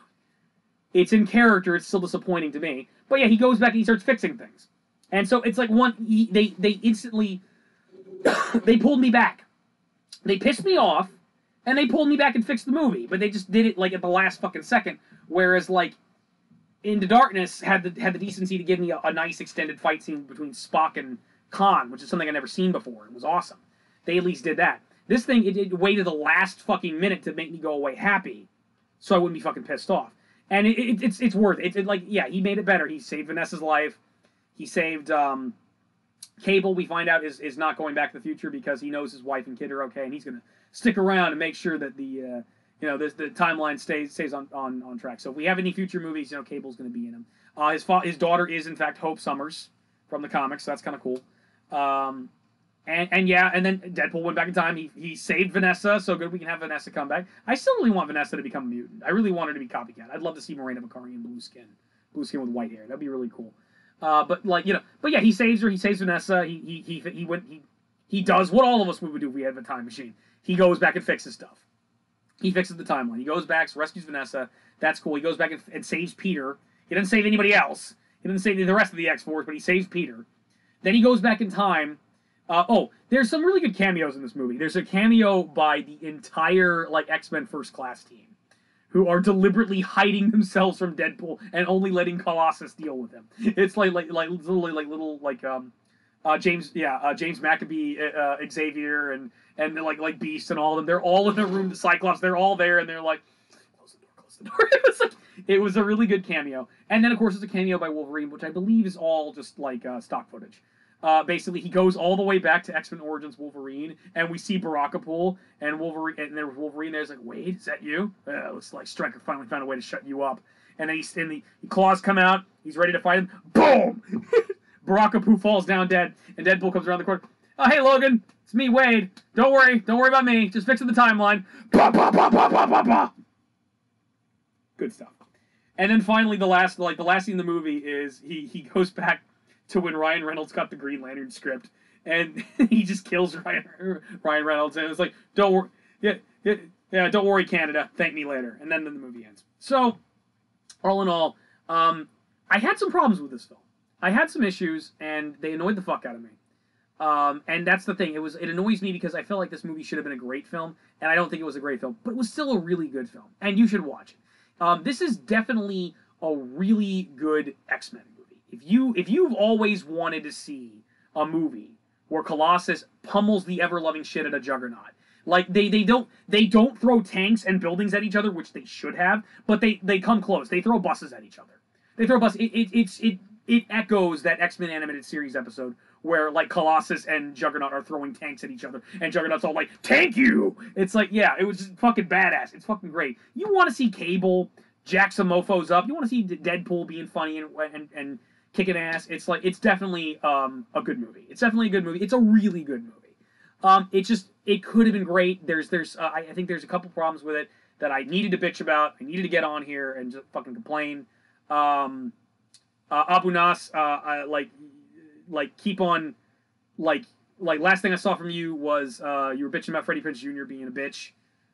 it's in character, it's still disappointing to me. But yeah, he goes back and he starts fixing things. And so it's like they instantly they pulled me back. They pissed me off, and they pulled me back and fixed the movie, but they just did it at the last fucking second. Whereas Into Darkness had the decency to give me a nice extended fight scene between Spock and Khan, which is something I'd never seen before. It was awesome. They at least did that. This thing, it waited the last fucking minute to make me go away happy, so I wouldn't be fucking pissed off. And it's worth it. Yeah, he made it better. He saved Vanessa's life. He saved Cable. We find out is not going back to the future because he knows his wife and kid are okay, and he's gonna stick around and make sure that the timeline stays on track. So if we have any future movies, Cable's going to be in them. His daughter is in fact Hope Summers from the comics, so that's kind of cool. And then Deadpool went back in time. He saved Vanessa, so good we can have Vanessa come back. I still really want Vanessa to become a mutant. I really want her to be copycat. I'd love to see Morena Baccarin in blue skin with white hair. That'd be really cool. But yeah, he saves her. He saves Vanessa. He does what all of us would do if we had a time machine. He goes back and fixes stuff. He fixes the timeline. He goes back, rescues Vanessa. That's cool. He goes back and saves Peter. He doesn't save anybody else. He doesn't save the rest of the X-Force, but he saves Peter. Then he goes back in time. There's some really good cameos in this movie. There's a cameo by the entire X-Men First Class team, who are deliberately hiding themselves from Deadpool and only letting Colossus deal with him. It's James McAbee, Xavier, and Beast and all of them. They're all in the room. The Cyclops, they're all there, and they're like, close the door. It was a really good cameo. And then of course it's a cameo by Wolverine, which I believe is all just stock footage. Basically, he goes all the way back to X-Men Origins Wolverine, and we see Barakapool and Wolverine, and there was Wolverine. There's Wade, is that you? Looks like Stryker finally found a way to shut you up. And then the claws come out. He's ready to fight him. Boom! Barakapool falls down dead, and Deadpool comes around the corner. Oh, hey, Logan. It's me, Wade. Don't worry about me. Just fixing the timeline. Bah, bah, bah, bah, bah, bah, bah. Good stuff. And then finally, the last scene in the movie is he goes back to when Ryan Reynolds got the Green Lantern script, and he just kills Ryan Reynolds, and it's like, don't worry, yeah, don't worry, Canada. Thank me later. And then the movie ends. So, all in all, I had some problems with this film. I had some issues, and they annoyed the fuck out of me. And that's the thing. It annoys me because I feel like this movie should have been a great film, and I don't think it was a great film, but it was still a really good film, and you should watch it. This is definitely a really good X-Men movie. If you've always wanted to see a movie where Colossus pummels the ever-loving shit at a Juggernaut, like they don't throw tanks and buildings at each other, which they should have, but they come close. They throw buses at each other. They throw buses. It echoes that X-Men animated series episode where like Colossus and Juggernaut are throwing tanks at each other, and Juggernaut's all like, "Tank you!" It's like, yeah, it was just fucking badass. It's fucking great. You want to see Cable jack some mofos up? You want to see Deadpool being funny and kicking ass? It's like, it's definitely a good movie. It's definitely a good movie. It's a really good movie. It could have been great. I think there's a couple problems with it that I needed to bitch about. I needed to get on here and just fucking complain. Abu Nas, keep on, last thing I saw from you was you were bitching about Freddie Prinze Jr. being a bitch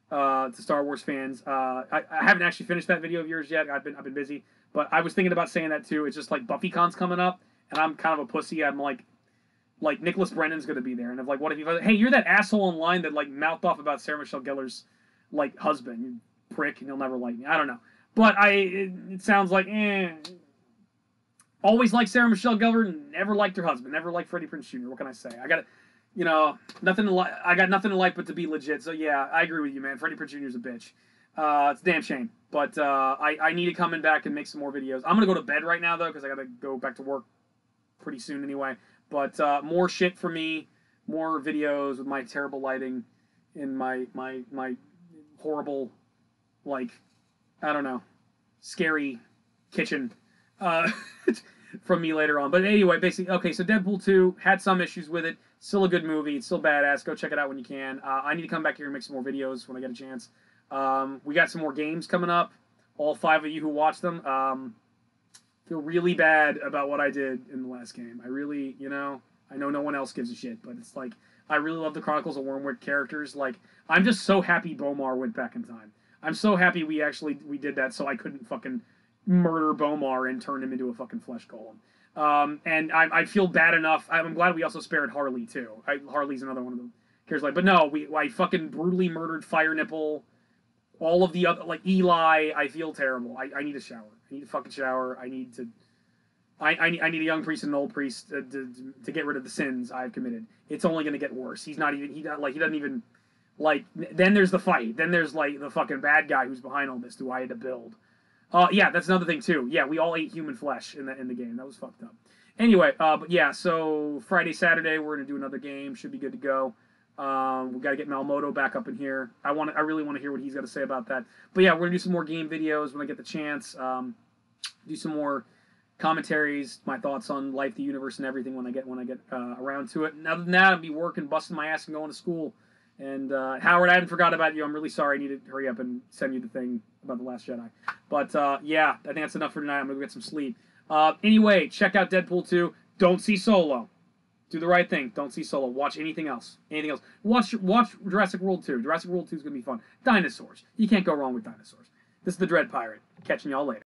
to Star Wars fans. I haven't actually finished that video of yours yet. I've been busy, but I was thinking about saying that too. It's just like BuffyCon's coming up, and I'm kind of a pussy. I'm like Nicholas Brennan's gonna be there, and I'm like, what if hey, you're that asshole online that like mouthed off about Sarah Michelle Gellar's like husband, you prick, and you'll never like me. I don't know, but it sounds like always liked Sarah Michelle Gellar, never liked her husband, never liked Freddie Prinze Jr. What can I say? I got nothing to like. I got nothing to like but to be legit. So yeah, I agree with you, man. Freddie Prinze Jr. is a bitch. It's a damn shame. But I need to come in back and make some more videos. I'm gonna go to bed right now though, because I gotta go back to work pretty soon anyway. But more shit for me, more videos with my terrible lighting in my horrible, like, I don't know, scary kitchen. From me later on. But anyway, basically, okay, so Deadpool 2 had some issues with it. Still a good movie. It's still badass. Go check it out when you can. I need to come back here and make some more videos when I get a chance. We got some more games coming up. All 5 of you who watched them. Feel really bad about what I did in the last game. I really, I know no one else gives a shit, but it's like, I really love the Chronicles of Wormwood characters. Like, I'm just so happy Bomar went back in time. I'm so happy we did that so I couldn't fucking murder Bomar and turn him into a fucking flesh golem. And I feel bad enough. I'm glad we also spared Harley too. Harley's another one of them. But no, I fucking brutally murdered Fire Nipple. All of the other, like Eli. I feel terrible. I need a shower. I need a fucking shower. I need a young priest and an old priest to get rid of the sins I've committed. It's only going to get worse. He doesn't even like. Then there's the fight. Then there's like the fucking bad guy who's behind all this, who I had to build. Yeah, that's another thing too. Yeah, we all ate human flesh in the game. That was fucked up. Anyway, but yeah, so Friday, Saturday, we're gonna do another game. Should be good to go. We gotta get Malmoto back up in here. I really want to hear what he's got to say about that. But yeah, we're gonna do some more game videos when I get the chance. Do some more commentaries, my thoughts on life, the universe, and everything when I get around to it. And other than that, I'll be working, busting my ass, and going to school. And Howard, I haven't forgot about you. I'm really sorry. I need to hurry up and send you the thing about The Last Jedi. But yeah, I think that's enough for tonight. I'm going to get some sleep. Anyway, check out Deadpool 2. Don't see Solo. Do the right thing. Don't see Solo. Watch anything else. Anything else. Watch Jurassic World 2. Jurassic World 2 is going to be fun. Dinosaurs. You can't go wrong with dinosaurs. This is the Dread Pirate. Catching y'all later.